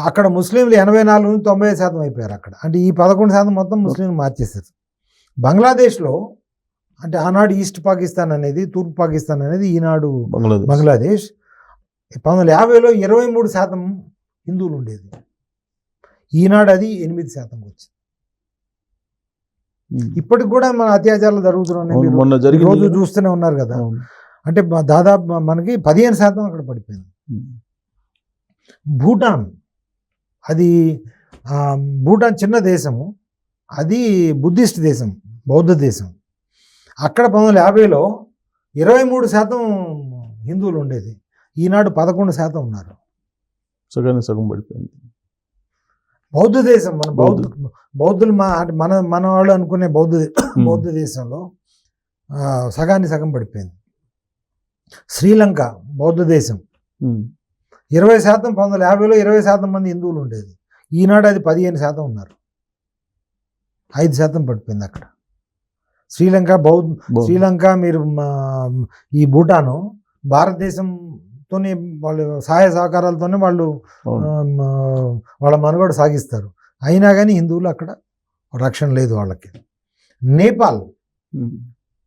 అక్కడ ముస్లింలు 84 నుంచి 90% అయిపోయారు అక్కడ. అంటే ఈ 11% మొత్తం ముస్లింలు మార్చేశారు. బంగ్లాదేశ్లో, అంటే ఆనాడు ఈస్ట్ పాకిస్తాన్ అనేది, తూర్పు పాకిస్తాన్ అనేది ఈనాడు బంగ్లాదేశ్, 1950లో 23% హిందువులు ఉండేది. ఈనాడు అది 8% వచ్చింది. ఇప్పటికి కూడా మన అత్యాచారాలు జరుగుతున్నాయి, రోజు చూస్తూనే ఉన్నారు కదా. అంటే దాదాపు మనకి 15% అక్కడ పడిపోయింది. భూటాన్, అది భూటాన్ చిన్న దేశము, అది బుద్ధిస్ట్ దేశం, బౌద్ధ దేశం. అక్కడ 1950లో 23% హిందువులు ఉండేది. ఈనాడు 11% ఉన్నారు. సగం పడిపోయింది. బౌద్ధ దేశం, మన బౌద్ధులు మన వాళ్ళు అనుకునే బౌద్ధ దేశంలో సగం పడిపోయింది. శ్రీలంక బౌద్ధ దేశం 20%, 1950లో 20% మంది హిందువులు ఉండేది. ఈనాడు అది 15% ఉన్నారు, 5% పడిపోయింది అక్కడ. శ్రీలంక మీరు ఈ భూటాను భారతదేశంతోనే వాళ్ళు సహాయ సహకారాలతోనే వాళ్ళు వాళ్ళ మనుగడ సాగిస్తారు. అయినా కానీ హిందువులు అక్కడ రక్షణ లేదు వాళ్ళకి. నేపాల్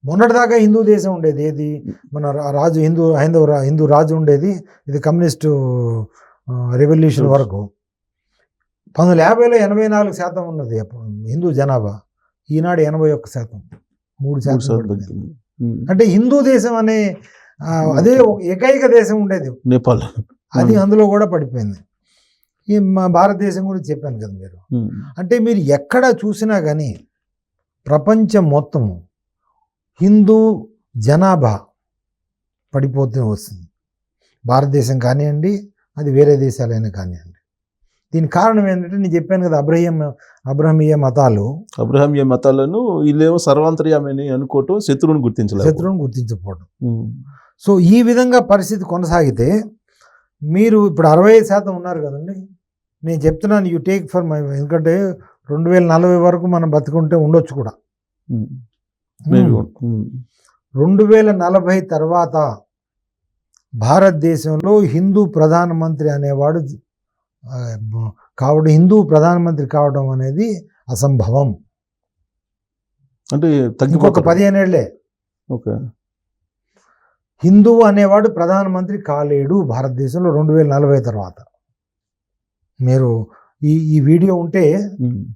మొన్నటిదాకా హిందూ దేశం ఉండేది, ఏది మన రాజు హిందూ రాజు ఉండేది, ఇది కమ్యూనిస్టు రెవల్యూషన్ వరకు. 1950లో 84% ఉన్నది హిందూ జనాభా. ఈనాడు 81%, 3%. అంటే హిందూ దేశం అనే అదే ఏకైక దేశం ఉండేది నేపాల్, అది అందులో కూడా పడిపోయింది. ఈ మా భారతదేశం గురించి చెప్పాను కదా మీరు. అంటే మీరు ఎక్కడ చూసినా కానీ ప్రపంచం మొత్తం హిందూ జనాభా పడిపోతూ వస్తుంది. భారతదేశం కానివ్వండి, అది వేరే దేశాలైనా కానివ్వండి. దీని కారణం ఏంటంటే నేను చెప్పాను కదా, అబ్రహమీయ మతాలు అబ్రహామీయ మతాలను వీళ్ళేమో సర్వాంతర్యామని అనుకోవటం, శత్రువుని గుర్తించలేదు. శత్రువును గుర్తించకపోవడం. సో ఈ విధంగా పరిస్థితి కొనసాగితే మీరు ఇప్పుడు 65% ఉన్నారు కదండి. నేను చెప్తున్నాను, యూ టేక్ ఫర్ మై, ఎందుకంటే 2040 వరకు మనం బతుకుంటే ఉండొచ్చు కూడా. 2040 తర్వాత భారతదేశంలో హిందూ ప్రధానమంత్రి అనేవాడు హిందూ ప్రధానమంత్రి కావడం అనేది అసంభవం. అంటే ఇంకొక 15 ఏళ్లే ఓకే. హిందువు అనేవాడు ప్రధానమంత్రి కాలేడు భారతదేశంలో 2040 తర్వాత. మీరు ఈ వీడియో ఉంటే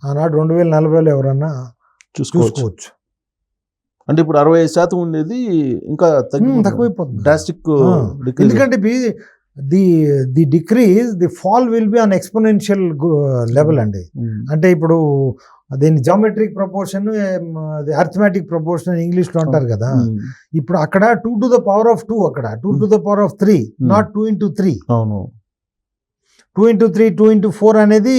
ఆనాడు 2040లో ఎవరన్నా చూసుకోవచ్చు. అంటే ఇప్పుడు 65% ఉండేది ఇంకా తక్కువైపోతుంది. డ్రాస్టిక్. ఎందుకంటే the decrease, the fall will be on exponential level అండి. అంటే ఇప్పుడు దీన్ని జామెట్రిక్ ప్రపోర్షన్, అర్థమెటిక్ ప్రపోర్షన్ ఇంగ్లీష్లో అంటారు కదా. ఇప్పుడు అక్కడ 2 to the power of 2, అక్కడ 2 to the power of 3, not 2 into 3. అవును. 2 into 3, 2 into 4 అనేది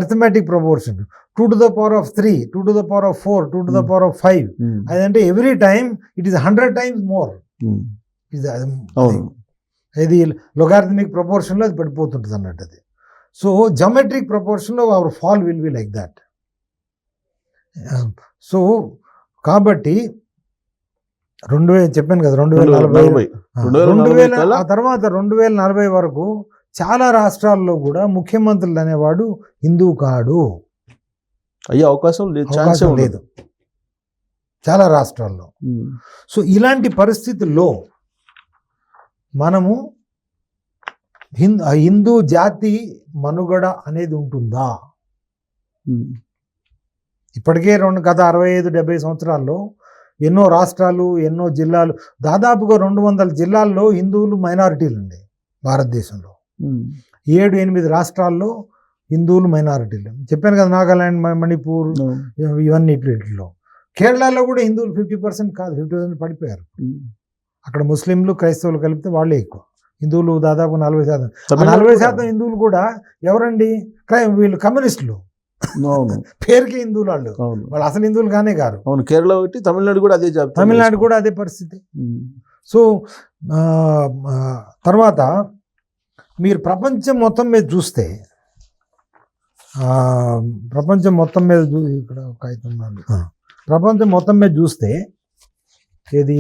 arithmetic proportion. 2 to the power of 3, 2 to the power of 4, 2 to the power of 5. అదంటే every time it is 100 times more. ఇది logarithmic ప్రపోర్షన్లో అది పడిపోతుంటుంది అన్నట్టు అది. సో జామెట్రిక్ ప్రపోర్షన్లో our fall will be like that. So కాబట్టి 2000 చెప్పాను కదా, 2040 ఆ తర్వాత 2040 వరకు చాలా రాష్ట్రాల్లో కూడా ముఖ్యమంత్రులు అనేవాడు హిందూ కాడు, అయ్యే అవకాశం లేదు చాలా రాష్ట్రాల్లో. సో ఇలాంటి పరిస్థితుల్లో మనము హిందూ జాతి మనుగడ అనేది ఉంటుందా? ఇప్పటికే గత 65-70 సంవత్సరాల్లో ఎన్నో రాష్ట్రాలు, ఎన్నో జిల్లాలు, దాదాపుగా 200 జిల్లాల్లో హిందువులు మైనారిటీలు అండి భారతదేశంలో. 7-8 రాష్ట్రాల్లో హిందువులు మైనారిటీలు. చెప్పాను కదా, నాగాలాండ్, మణిపూర్, ఇవన్నిటిలో. కేరళలో కూడా హిందువులు 50% కాదు, 50% పడిపోయారు. అక్కడ ముస్లింలు, క్రైస్తవులు కలిపితే వాళ్ళే ఎక్కువ. హిందువులు దాదాపు 40%. 40% హిందువులు కూడా ఎవరండి? వీళ్ళు కమ్యూనిస్టులు. పేరుకి హిందువులు, వాళ్ళు అసలు హిందువులు కానే కారు. కేరళ ఒకటి, తమిళనాడు కూడా అదే జాబ్, తమిళనాడు కూడా అదే పరిస్థితి. సో తర్వాత మీరు ప్రపంచం మొత్తం మీద చూస్తే, ప్రపంచం మొత్తం మీద ఇక్కడ ప్రపంచం మొత్తం మీద చూస్తే, ఇది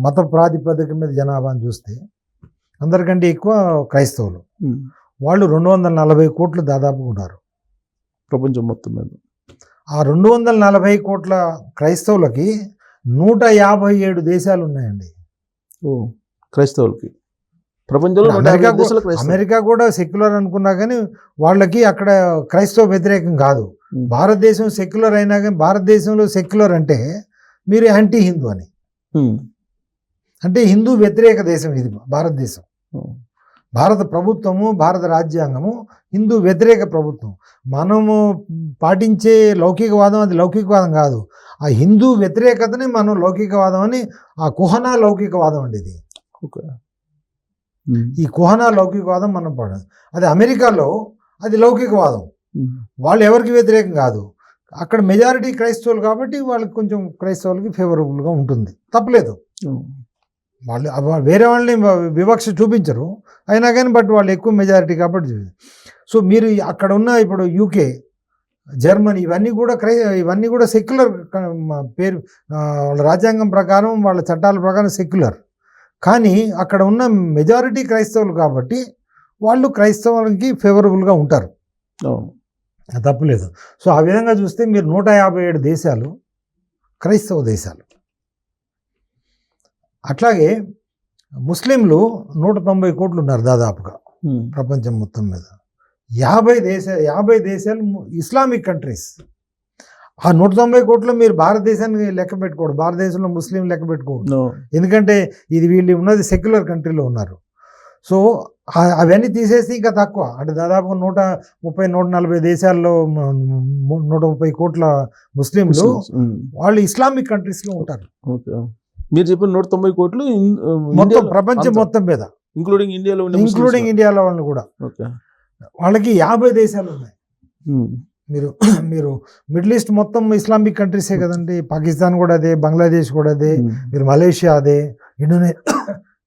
మత ప్రాతిపదిక మీద జనాభాను చూస్తే అందరికంటే ఎక్కువ క్రైస్తవులు. వాళ్ళు 240 కోట్లు దాదాపు ఉన్నారు ప్రపంచం మొత్తం మీద. ఆ 240 కోట్ల క్రైస్తవులకి 157 దేశాలు ఉన్నాయండి. క్రైస్తవులకి ప్రపంచంలో అమెరికా కూడా సెక్యులర్ అనుకున్నా కానీ వాళ్ళకి అక్కడ క్రైస్తవ వ్యతిరేకం కాదు. భారతదేశం సెక్యులర్ అయినా కానీ, భారతదేశంలో సెక్యులర్ అంటే మీరు యాంటీ హిందూ అని, అంటే హిందూ వ్యతిరేక దేశం ఇది భారతదేశం. భారత ప్రభుత్వము, భారత రాజ్యాంగము హిందూ వ్యతిరేక ప్రభుత్వం. మనము పాటించే లౌకికవాదం అది లౌకికవాదం కాదు, ఆ హిందూ వ్యతిరేకతని మనం లౌకికవాదం అని, ఆ కుహనా లౌకికవాదం అండి ఇది. ఈ కుహనా లౌకికవాదం మనం పడదు. అది అమెరికాలో అది లౌకికవాదం, వాళ్ళు ఎవరికి వ్యతిరేకం కాదు. అక్కడ మెజారిటీ క్రైస్తవులు కాబట్టి వాళ్ళకి కొంచెం క్రైస్తవులకి ఫేవరబుల్గా ఉంటుంది, తప్పలేదు. వాళ్ళు వేరే వాళ్ళని వివక్ష చూపించరు అయినా కానీ, బట్ వాళ్ళు ఎక్కువ మెజారిటీ కాబట్టి. సో మీరు అక్కడ ఉన్న ఇప్పుడు యూకే, జర్మనీ, ఇవన్నీ కూడా సెక్యులర్ పేరు, వాళ్ళ రాజ్యాంగం ప్రకారం, వాళ్ళ చట్టాల ప్రకారం సెక్యులర్. కానీ అక్కడ ఉన్న మెజారిటీ క్రైస్తవులు కాబట్టి వాళ్ళు క్రైస్తవులకి ఫేవరబుల్గా ఉంటారు, తప్పులేదు. సో ఆ విధంగా చూస్తే మీరు 157 దేశాలు క్రైస్తవ దేశాలు. అట్లాగే ముస్లింలు 190 కోట్లు ఉన్నారు దాదాపుగా ప్రపంచం మొత్తం మీద. 50 దేశాలు ఇస్లామిక్ కంట్రీస్. ఆ 190 కోట్లు మీరు భారతదేశాన్ని లెక్క పెట్టుకోడు, భారతదేశంలో ముస్లిం లెక్క పెట్టుకోడు, ఎందుకంటే ఇది వీళ్ళు ఉన్నది సెక్యులర్ కంట్రీలో ఉన్నారు. సో అవన్నీ తీసేసి ఇంకా తక్కువ, అంటే దాదాపు 130-140 దేశాల్లో 130 కోట్ల ముస్లింలు వాళ్ళు ఇస్లామిక్ కంట్రీస్లో ఉంటారు. మీరు చెప్పిన 190 కోట్లు మొత్తం ప్రపంచం మొత్తం మీద, ఇంక్లూడింగ్ ఇండియాలో వాళ్ళు కూడా. వాళ్ళకి 50 దేశాలు ఉన్నాయి. ఉమ్, మీరు మీరు మిడిల్ ఈస్ట్ మొత్తం ఇస్లామిక్ కంట్రీసే కదండి. పాకిస్తాన్ కూడా అదే, బంగ్లాదేశ్ కూడా అదే, ఉమ్, మీరు మలేషియా అదే,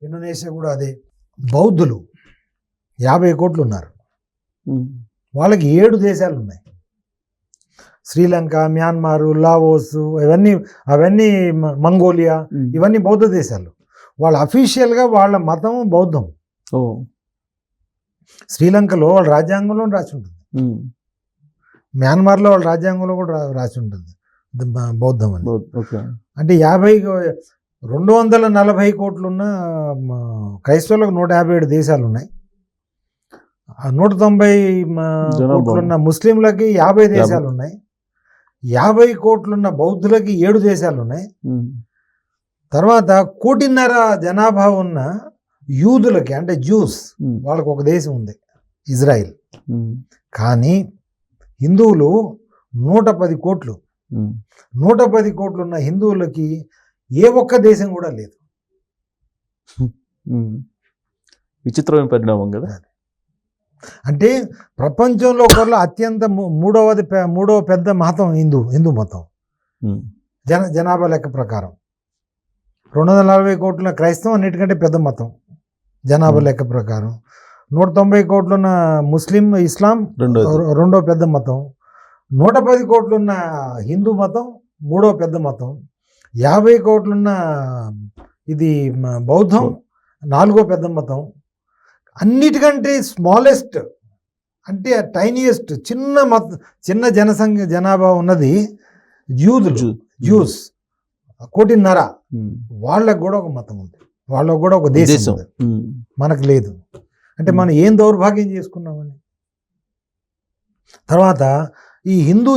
ఇండోనేషియా కూడా అదే. బౌద్ధులు 50 కోట్లు ఉన్నారు. ఉమ్, వాళ్ళకి 7 దేశాలు ఉన్నాయి. శ్రీలంక, మ్యాన్మారు, లావోస్, అవన్నీ మంగోలియా, ఉమ్. ఇవన్నీ బౌద్ధ దేశాలు. వాళ్ళ అఫీషియల్గా వాళ్ళ మతం బౌద్ధం. ఓ, శ్రీలంకలో వాళ్ళ రాజ్యాంగంలో రాసి ఉంటుంది, ఉమ్, మ్యాన్మార్లో వాళ్ళ రాజ్యాంగంలో కూడా రాసి ఉంటుంది బౌద్ధం అని. ఓకే. అంటే 240 కోట్లున్న క్రైస్తవులకు 157 దేశాలు ఉన్నాయి. 190 జనాభా. కోట్లున్న ముస్లింలకి 50 దేశాలు ఉన్నాయి. 50 కోట్లున్న బౌద్ధులకి 7 దేశాలు ఉన్నాయి. ఉమ్, తర్వాత 1.5 కోటి జనాభా ఉన్న యూదులకి, అంటే జ్యూస్, ఉమ్, వాళ్ళకి ఒక దేశం ఉంది, ఇజ్రాయిల్. ఉమ్, కానీ హిందువులు 110 కోట్లు. ఉమ్. 110 కోట్లున్న హిందువులకి ఏ ఒక్క దేశం కూడా లేదు. ఉమ్. విచిత్రమైన పరిణామం కదా. అంటే ప్రపంచంలో కూడా అత్యంత మూడవ పెద్ద మతం హిందూ మతం. ఉమ్, జనాభా లెక్క ప్రకారం 240 కోట్ల క్రైస్తవం అన్నిటికంటే పెద్ద మతం జనాభా లెక్క ప్రకారం. 190 కోట్లున్న ఇస్లాం రెండో పెద్ద మతం. 110 కోట్లున్న హిందూ మతం మూడో పెద్ద మతం. 50 కోట్లున్న ఇది బౌద్ధం నాలుగో పెద్ద మతం. అన్నిటికంటే స్మాలెస్ట్, అంటే టైనియెస్ట్, చిన్న జనాభా ఉన్నది యూదులు, జ్యూస్, 1.5 కోటి. వాళ్ళకు కూడా ఒక మతం ఉంది, వాళ్ళకు కూడా ఒక దేశం ఉంది, మనకు లేదు. అంటే మనం ఏం దౌర్భాగ్యం చేసుకున్నామని. తర్వాత ఈ హిందూ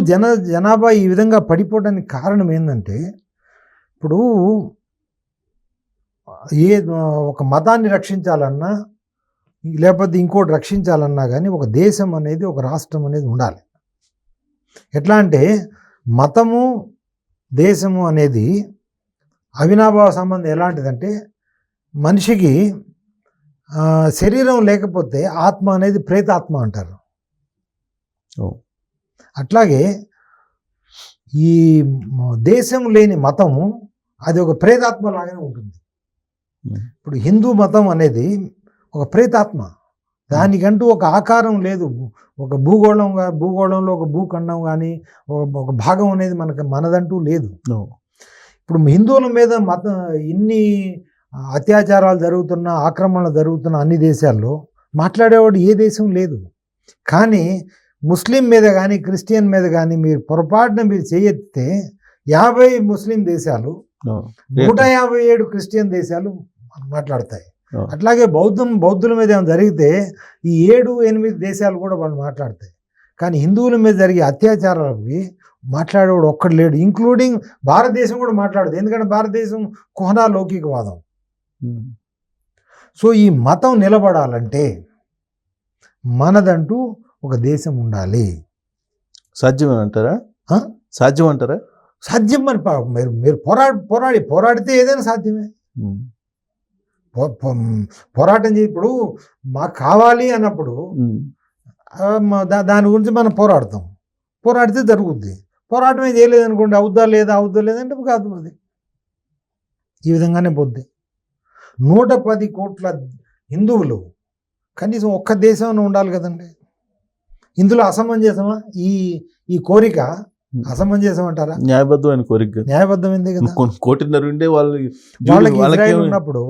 జనాభా ఈ విధంగా పడిపోవడానికి కారణం ఏంటంటే, ఇప్పుడు ఒక మతాన్ని రక్షించాలన్నా లేకపోతే ఇంకోటి రక్షించాలన్నా కానీ ఒక దేశం అనేది, ఒక రాష్ట్రం అనేది ఉండాలి. ఎట్లా అంటే మతము దేశము అనేది అవినాభావ సంబంధం ఎలాంటిదంటే, మనిషికి శరీరం లేకపోతే ఆత్మ అనేది ప్రేతాత్మ అంటారు. అట్లాగే ఈ దేశం లేని మతము అది ఒక ప్రేతాత్మ లాగానే ఉంటుంది. ఇప్పుడు హిందూ మతం అనేది ఒక ప్రేతాత్మ, దానికంటూ ఒక ఆకారం లేదు. ఒక భూగోళంలో ఒక భూఖండం కానీ ఒక భాగం అనేది మనదంటూ లేదు. ఇప్పుడు హిందువుల మీద ఇన్ని అత్యాచారాలు జరుగుతున్న, ఆక్రమణలు జరుగుతున్న అన్ని దేశాల్లో మాట్లాడేవాడు ఏ దేశం లేదు. కానీ ముస్లిం మీద కానీ క్రిస్టియన్ మీద కానీ మీరు పొరపాటున చేయెత్తితే 50 ముస్లిం దేశాలు, 157 క్రిస్టియన్ దేశాలు మాట్లాడతాయి. అట్లాగే బౌద్ధుల మీద ఏమైనా జరిగితే ఈ 7-8 దేశాలు కూడా వాళ్ళు మాట్లాడతాయి. కానీ హిందువుల మీద జరిగే అత్యాచారాలకి మాట్లాడేవాడు ఒక్కడు లేడు, ఇంక్లూడింగ్ భారతదేశం కూడా మాట్లాడదు. ఎందుకంటే భారతదేశం కుహనా లౌకికవాదం. సో ఈ మతం నిలబడాలంటే మనదంటూ ఒక దేశం ఉండాలి. సాధ్యం అంటారా? సాధ్యం అంటారా? సాధ్యం మరి మీరు పోరాడితే ఏదైనా సాధ్యమే. పోరాటం ఇప్పుడు మాకు కావాలి అన్నప్పుడు దాని గురించి మనం పోరాడితే జరుగుద్ది. పోరాటమే చేయలేదనుకోండి, అవుద్దా లేదంటే కాదు. అది ఈ విధంగానే పోద్ది. 110 కోట్ల హిందువులు కనీసం ఒక్క దేశంలో ఉండాలి కదండి. ఇందులో అసమంజసమా? ఈ కోరిక అసమంజసం అంటారా? న్యాయబద్ధమైన కోరిక, న్యాయబద్ధమైంది కదా. 1.5 కోటి ఉండే వాళ్ళకి ఇజ్రాయెల్ ఉన్నప్పుడు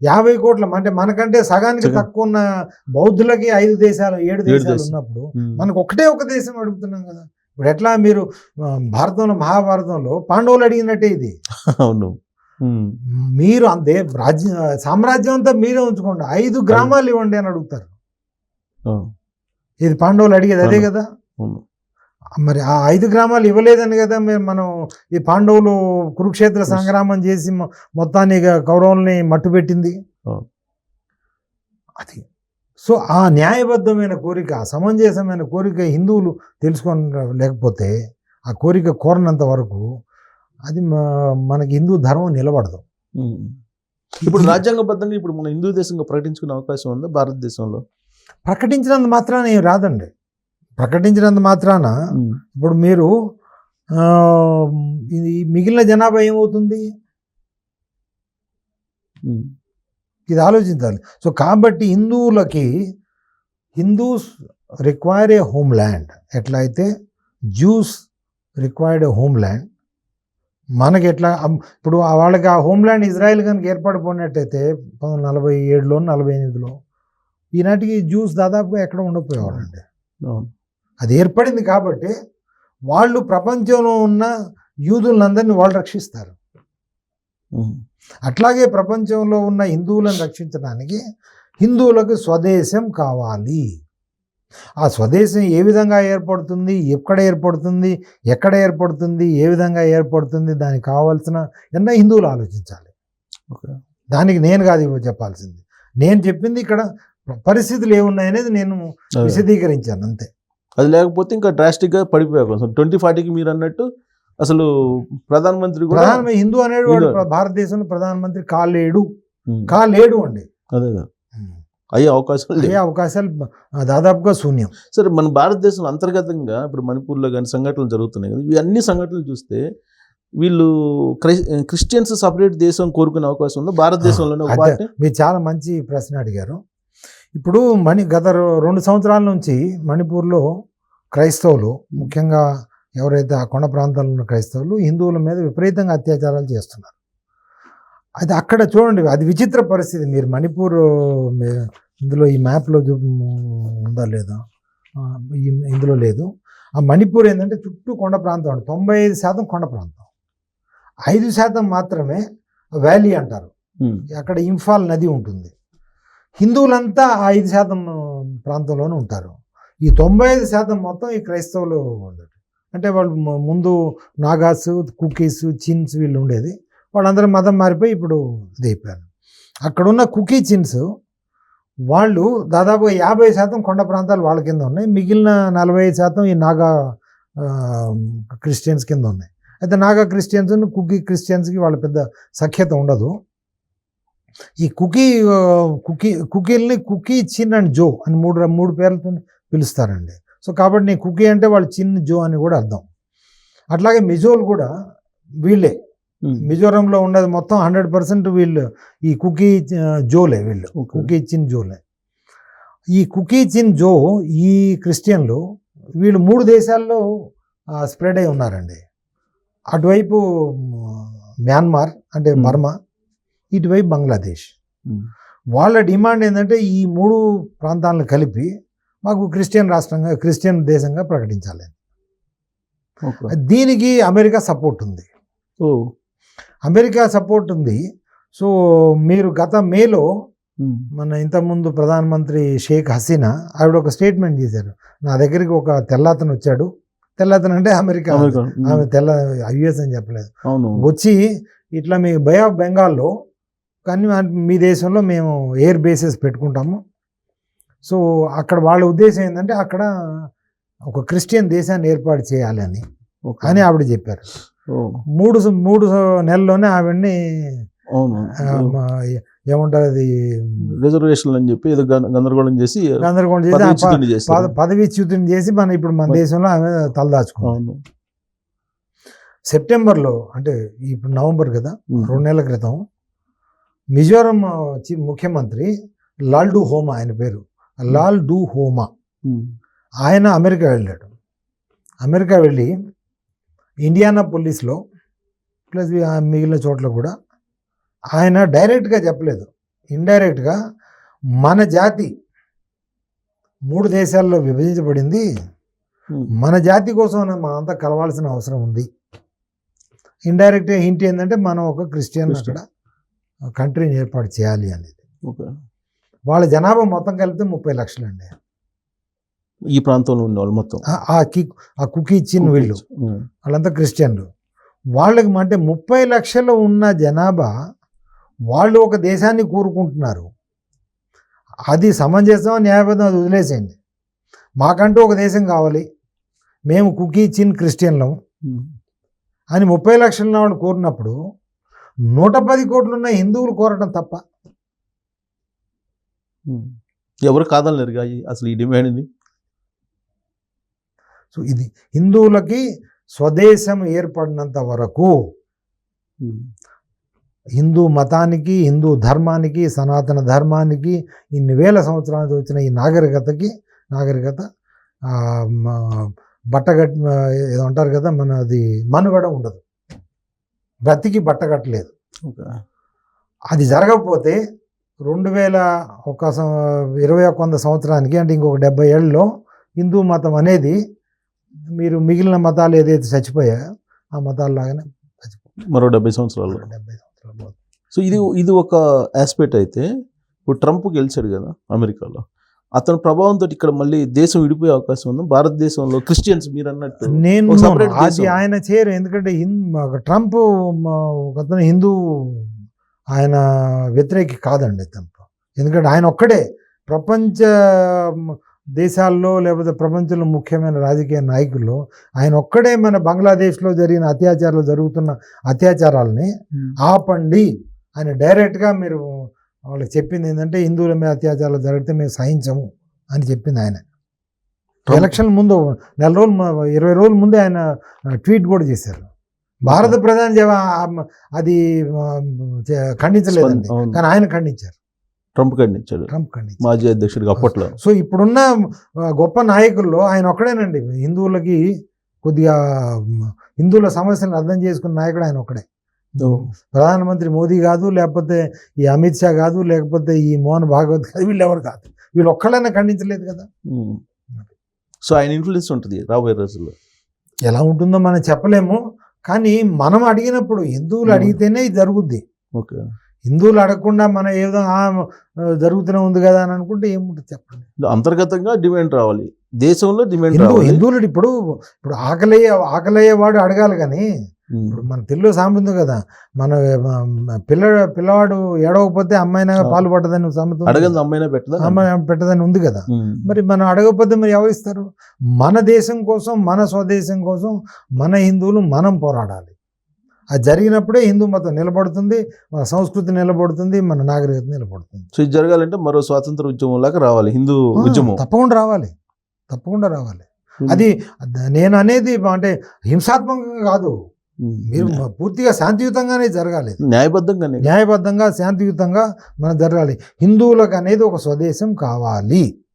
50 కోట్ల, అంటే మనకంటే సగానికి తక్కువ ఉన్న బౌద్ధులకి 7 దేశాలు ఉన్నప్పుడు మనకు ఒక దేశం అడుగుతున్నాం కదా. ఇప్పుడు ఎట్లా మీరు మహాభారతంలో పాండవులు అడిగినట్టే ఇది. అవును, మీరు అంతే సామ్రాజ్యం అంతా మీరే ఉంచుకోండి, 5 గ్రామాలు ఇవ్వండి అని అడుగుతారు. ఇది పాండవులు అడిగేది అదే కదా. మరి ఆ 5 గ్రామాలు ఇవ్వలేదని కదా మనం ఈ పాండవులు కురుక్షేత్ర సంగ్రామం చేసి మొత్తాన్ని కౌరవుల్ని మట్టుపెట్టింది. అది సో ఆ న్యాయబద్ధమైన కోరిక, సమంజసమైన కోరిక హిందువులు లేకపోతే ఆ కోరిక కోరనంత వరకు అది మనకి హిందూ ధర్మం నిలబడదు. ఇప్పుడు రాజ్యాంగబద్ధంగా ఇప్పుడు మన హిందూ దేశంగా ప్రకటించుకునే అవకాశం ఉందా భారతదేశంలో? ప్రకటించినంత మాత్రాన ఏం రాదండి. ప్రకటించినంత మాత్రాన ఇప్పుడు మీరు ఇది మిగిలిన జనాభా ఏమవుతుంది, ఇది ఆలోచించాలి. సో కాబట్టి హిందూస్ రిక్వైర్ ఏ హోమ్ ల్యాండ్, ఎట్లా అయితే జ్యూస్ రిక్వైర్డ్ ఏ హోమ్ ల్యాండ్, మనకి ఎట్లా ఇప్పుడు వాళ్ళకి ఆ హోమ్ ల్యాండ్ ఇజ్రాయెల్ కనుక ఏర్పడిపోయినట్టయితే 1947లో 1948లో ఈనాటికి జ్యూస్ దాదాపుగా ఎక్కడ ఉండకపోయేవాళ్ళండి. అది ఏర్పడింది కాబట్టి వాళ్ళు ప్రపంచంలో ఉన్న యూదులందరినీ వాళ్ళు రక్షిస్తారు. అట్లాగే ప్రపంచంలో ఉన్న హిందువులను రక్షించడానికి హిందువులకు స్వదేశం కావాలి. ఆ స్వదేశం ఏ విధంగా ఏర్పడుతుంది, ఎక్కడ ఏర్పడుతుంది, ఏ విధంగా ఏర్పడుతుంది, దానికి కావాల్సిన ఎన్నో హిందువులు ఆలోచించాలి. దానికి నేను కాదు చెప్పాల్సింది, నేను చెప్పింది ఇక్కడ పరిస్థితులు ఏమున్నాయనేది నేను విశదీకరించాను అంతే. అది లేకపోతే ఇంకా డ్రాస్టిక్గా పడిపోయారు. 2040కి మీరు అన్నట్టు అసలు ప్రధానమంత్రి కూడా హిందూ అనేవాడు భారతదేశంలో ప్రధానమంత్రి కాలేడు అండి. అదే అయ్యే అవకాశాలు దాదాపుగా శూన్యం. సరే, మన భారతదేశంలో అంతర్గతంగా ఇప్పుడు మణిపూర్లో కానీ సంఘటనలు జరుగుతున్నాయి కదా, ఇవి అన్ని సంఘటనలు చూస్తే వీళ్ళు క్రిస్టియన్స్ సపరేట్ దేశం కోరుకునే అవకాశం ఉందా భారతదేశంలోనే? మీరు చాలా మంచి ప్రశ్న అడిగారు. ఇప్పుడు గత 2 సంవత్సరాల నుంచి మణిపూర్లో క్రైస్తవులు, ముఖ్యంగా ఎవరైతే ఆ కొండ ప్రాంతాల్లో ఉన్న క్రైస్తవులు హిందువుల మీద విపరీతంగా అత్యాచారాలు చేస్తున్నారు. అది అక్కడ చూడండి, అది విచిత్ర పరిస్థితి. మీరు మణిపూర్ ఇందులో ఈ మ్యాప్లో ఉందా లేదా, ఇందులో లేదు. ఆ మణిపూర్ ఏంటంటే చుట్టూ కొండ ప్రాంతం అండి, 95% కొండ ప్రాంతం, 5% మాత్రమే వ్యాలీ అంటారు. అక్కడ ఇంఫాల్ నది ఉంటుంది. హిందువులంతా ఆ 5% ప్రాంతంలోనే ఉంటారు. ఈ 95% మొత్తం ఈ క్రైస్తవులు ఉండదు. అంటే వాళ్ళు ముందు నాగాస్, కుకీస్, చిన్స్ వీళ్ళు ఉండేది. వాళ్ళందరూ మతం మారిపోయి ఇప్పుడు ఇది అయిపోయారు. అక్కడున్న కుకీ చిన్స్ వాళ్ళు దాదాపు 50% కొండ ప్రాంతాలు వాళ్ళ కింద ఉన్నాయి. మిగిలిన 45% ఈ నాగా క్రిస్టియన్స్ కింద ఉన్నాయి. అయితే నాగా క్రిస్టియన్స్, కుకీ క్రిస్టియన్స్కి వాళ్ళ పెద్ద సఖ్యత ఉండదు. ఈ కుకీల్ని కుకీ, చిన్ అండ్ జో అని మూడు పేర్లతో పిలుస్తారండి. సో కాబట్టి నీ కుకీ అంటే వాళ్ళు చిన్, జో అని కూడా అర్థం. అట్లాగే మిజోలు కూడా వీళ్ళే. మిజోరంలో ఉన్నది మొత్తం 100% వీళ్ళు ఈ కుకీ జోలే. వీళ్ళు కుకీ చిన్ జోలే. ఈ కుకీ చిన్ జో ఈ క్రిస్టియన్లు వీళ్ళు 3 దేశాల్లో స్ప్రెడ్ అయి ఉన్నారండి. అటువైపు మ్యాన్మార్ అంటే బర్మా, ఇటువైపు బంగ్లాదేశ్. వాళ్ళ డిమాండ్ ఏంటంటే ఈ 3 ప్రాంతాలను కలిపి మాకు క్రిస్టియన్ దేశంగా ప్రకటించాలి. దీనికి అమెరికా సపోర్ట్ ఉంది. సో మీరు గత మేలో మన ఇంతకుముందు ప్రధానమంత్రి షేక్ హసీనా ఆవిడ ఒక స్టేట్మెంట్ చేశారు. నా దగ్గరికి ఒక తెల్లతను వచ్చాడు, తెల్లతను అంటే అమెరికా, ఆమె యుఎస్ అని చెప్పలేదు, వచ్చి ఇట్లా మీ బే ఆఫ్ బెంగాల్లో కానీ మీ దేశంలో మేము ఎయిర్ బేసెస్ పెట్టుకుంటాము. సో అక్కడ వాళ్ళ ఉద్దేశం ఏంటంటే అక్కడ ఒక క్రిస్టియన్ దేశాన్ని ఏర్పాటు చేయాలి అని ఆవిడ చెప్పారు. 3 నెలల్లోనే ఆవిడ్ని ఏమంటారు అది రిజర్వేషన్ అని చెప్పి గందరగోళం చేసి పదవీచ్యుతిని చేసి ఇప్పుడు మన దేశంలో ఆమె తలదాచుకున్నాం. సెప్టెంబర్లో అంటే ఇప్పుడు నవంబర్ కదా, 2 నెలల క్రితం మిజోరం ముఖ్యమంత్రి లాల్డు హోమా, ఆయన పేరు లాల్డు హోమా, ఆయన అమెరికా వెళ్ళాడు. అమెరికా వెళ్ళి ఇండియానా పోలీస్లో ప్లస్ మిగిలిన చోట్ల కూడా ఆయన డైరెక్ట్గా చెప్పలేదు, ఇండైరెక్ట్గా మన జాతి 3 దేశాల్లో విభజించబడింది, మన జాతి కోసం మనంతా కలవాల్సిన అవసరం ఉంది. ఇండైరెక్ట్గా హింట్ ఏంటంటే మనం ఒక క్రిస్టియన్ అక్కడ కంట్రీని ఏర్పాటు చేయాలి అనేది. వాళ్ళ జనాభా మొత్తం కలిపితే 30 లక్షలు అండి ఈ ప్రాంతంలో ఉన్నవాళ్ళు మొత్తం. ఆ కుకీ చిన్ వీళ్ళు వాళ్ళంతా క్రిస్టియన్లు. వాళ్ళకి అంటే 30 లక్షలు ఉన్న జనాభా వాళ్ళు ఒక దేశాన్ని కోరుకుంటున్నారు. అది సమంజసం, న్యాయబద్ధం, అది వదిలేసేయండి. మాకంటూ ఒక దేశం కావాలి, మేము కుకీ చిన్ క్రిస్టియన్లం అని 30 లక్షల వాళ్ళు కోరినప్పుడు 110 కోట్లున్న హిందువులు కోరటం తప్ప. ఎవరు కాదనలేరుగా అసలు ఈ డిమాండ్ని. సో ఇది హిందువులకి స్వదేశం ఏర్పడినంత వరకు హిందూ మతానికి, హిందూ ధర్మానికి, సనాతన ధర్మానికి ఇన్ని వేల సంవత్సరాల నుంచి వచ్చిన ఈ నాగరికత బట్టగట్ ఏదో అంటారు కదా, మనది మనుగడ ఉండదు, బ్రతికి బట్టగట్టలేదు. అది జరగకపోతే 2021 సంవత్సరానికి అంటే ఇంకొక 70 ఏళ్ళలో హిందూ మతం అనేది మీరు మిగిలిన మతాలు ఏదైతే చచ్చిపోయాయో ఆ మతాల్లాగానే చచ్చిపోతాయి మరో 70 సంవత్సరాల్లో. 70 సంవత్సరాలు. సో ఇది ఒక ఆస్పెక్ట్ అయితే, ఇప్పుడు ట్రంప్ గెలిచాడు కదా అమెరికాలో, అతని ప్రభావంతో ఇక్కడ మళ్ళీ దేశం విడిపోయే అవకాశం ఉంది. భారతదేశంలో క్రిస్టియన్స్ మీరు అన్నట్టు నేను ఒక separate అది దేశం. ఆయన చేయరు, ఎందుకంటే ట్రంప్ ఒకతను హిందూ, ఆయన వ్యతిరేకి కాదండి ట్రంప్. ఎందుకంటే ఆయన ఒక్కడే ప్రపంచ దేశాల్లో లేకపోతే ప్రపంచంలో ముఖ్యమైన రాజకీయ నాయకుల్లో ఆయన ఒక్కడే మన బంగ్లాదేశ్లో జరుగుతున్న అత్యాచారాలని ఆపండి ఆయన డైరెక్ట్గా మీరు వాళ్ళకి చెప్పింది ఏంటంటే, హిందువుల మీద అత్యాచారాలు జరిగితే మేము సహించము అని చెప్పింది ఆయన. ఎలక్షన్ ముందు 20 రోజుల ముందే ఆయన ట్వీట్ కూడా చేశారు. భారత ప్రధాని అది ఖండించలేదండి, అవును. కానీ ఆయన ఖండించారు. ట్రంప్ ఖండించాడు, మాజీ అధ్యక్షుడిగా అప్పట్లో. సో ఇప్పుడున్న గొప్ప నాయకుల్లో ఆయన ఒక్కడేనండి హిందువులకి కొద్దిగా హిందువుల సమస్యలను అర్థం చేసుకున్న నాయకుడు ఆయన ఒక్కడే. ప్రధానమంత్రి మోదీ కాదు, లేకపోతే ఈ అమిత్ షా కాదు, లేకపోతే ఈ మోహన్ భాగవత్ కాదు, వీళ్ళు ఎవరు కాదు. వీళ్ళు ఒక్కళ్ళైనా ఖండించలేదు కదా. సో ఆయన ఇన్ఫ్లుయెన్స్ ఉంటుంది రాబోయే రోజుల్లో. ఎలా ఉంటుందో మనం చెప్పలేము, కానీ మనం అడిగినప్పుడు హిందువులు అడిగితేనే ఇది జరుగుద్ది. ఓకే, హిందువులు అడగకుండా మనం ఏదో జరుగుతూనే ఉంది కదా అని అనుకుంటే ఏముంటుంది చెప్పండి. అంతర్గతంగా డిమాండ్ రావాలి, దేశంలో డిమాండ్ రావాలి. హిందువులు ఇప్పుడు ఆకలయ్యేవాడు అడగాలి, కానీ ఇప్పుడు మన తెలుగులో సామెత ఉంది కదా, మన పిల్లవాడు ఏడవకపోతే అమ్మాయినా పాలు పట్టదని సామెత, అడగదు అమ్మాయినా పెట్టదని ఉంది కదా. మరి మనం అడగకపోతే మరి ఎవరు ఇస్తారు? మన దేశం కోసం, మన స్వదేశం కోసం మన హిందువులు మనం పోరాడాలి. అది జరిగినప్పుడే హిందూ మతం నిలబడుతుంది, మన సంస్కృతి నిలబడుతుంది, మన నాగరికత నిలబడుతుంది. సో ఇది జరగాలంటే మరో స్వాతంత్ర ఉద్యమం లాగా రావాలి హిందూ ఉద్యమం. తప్పకుండా రావాలి. అది నేను అనేది అంటే హింసాత్మకంగా కాదు, మీరు పూర్తిగా శాంతియుతంగానే జరగాలి, న్యాయబద్ధంగా శాంతియుతంగా మనం జరగాలి. హిందువులకు అనేది ఒక స్వదేశం కావాలి.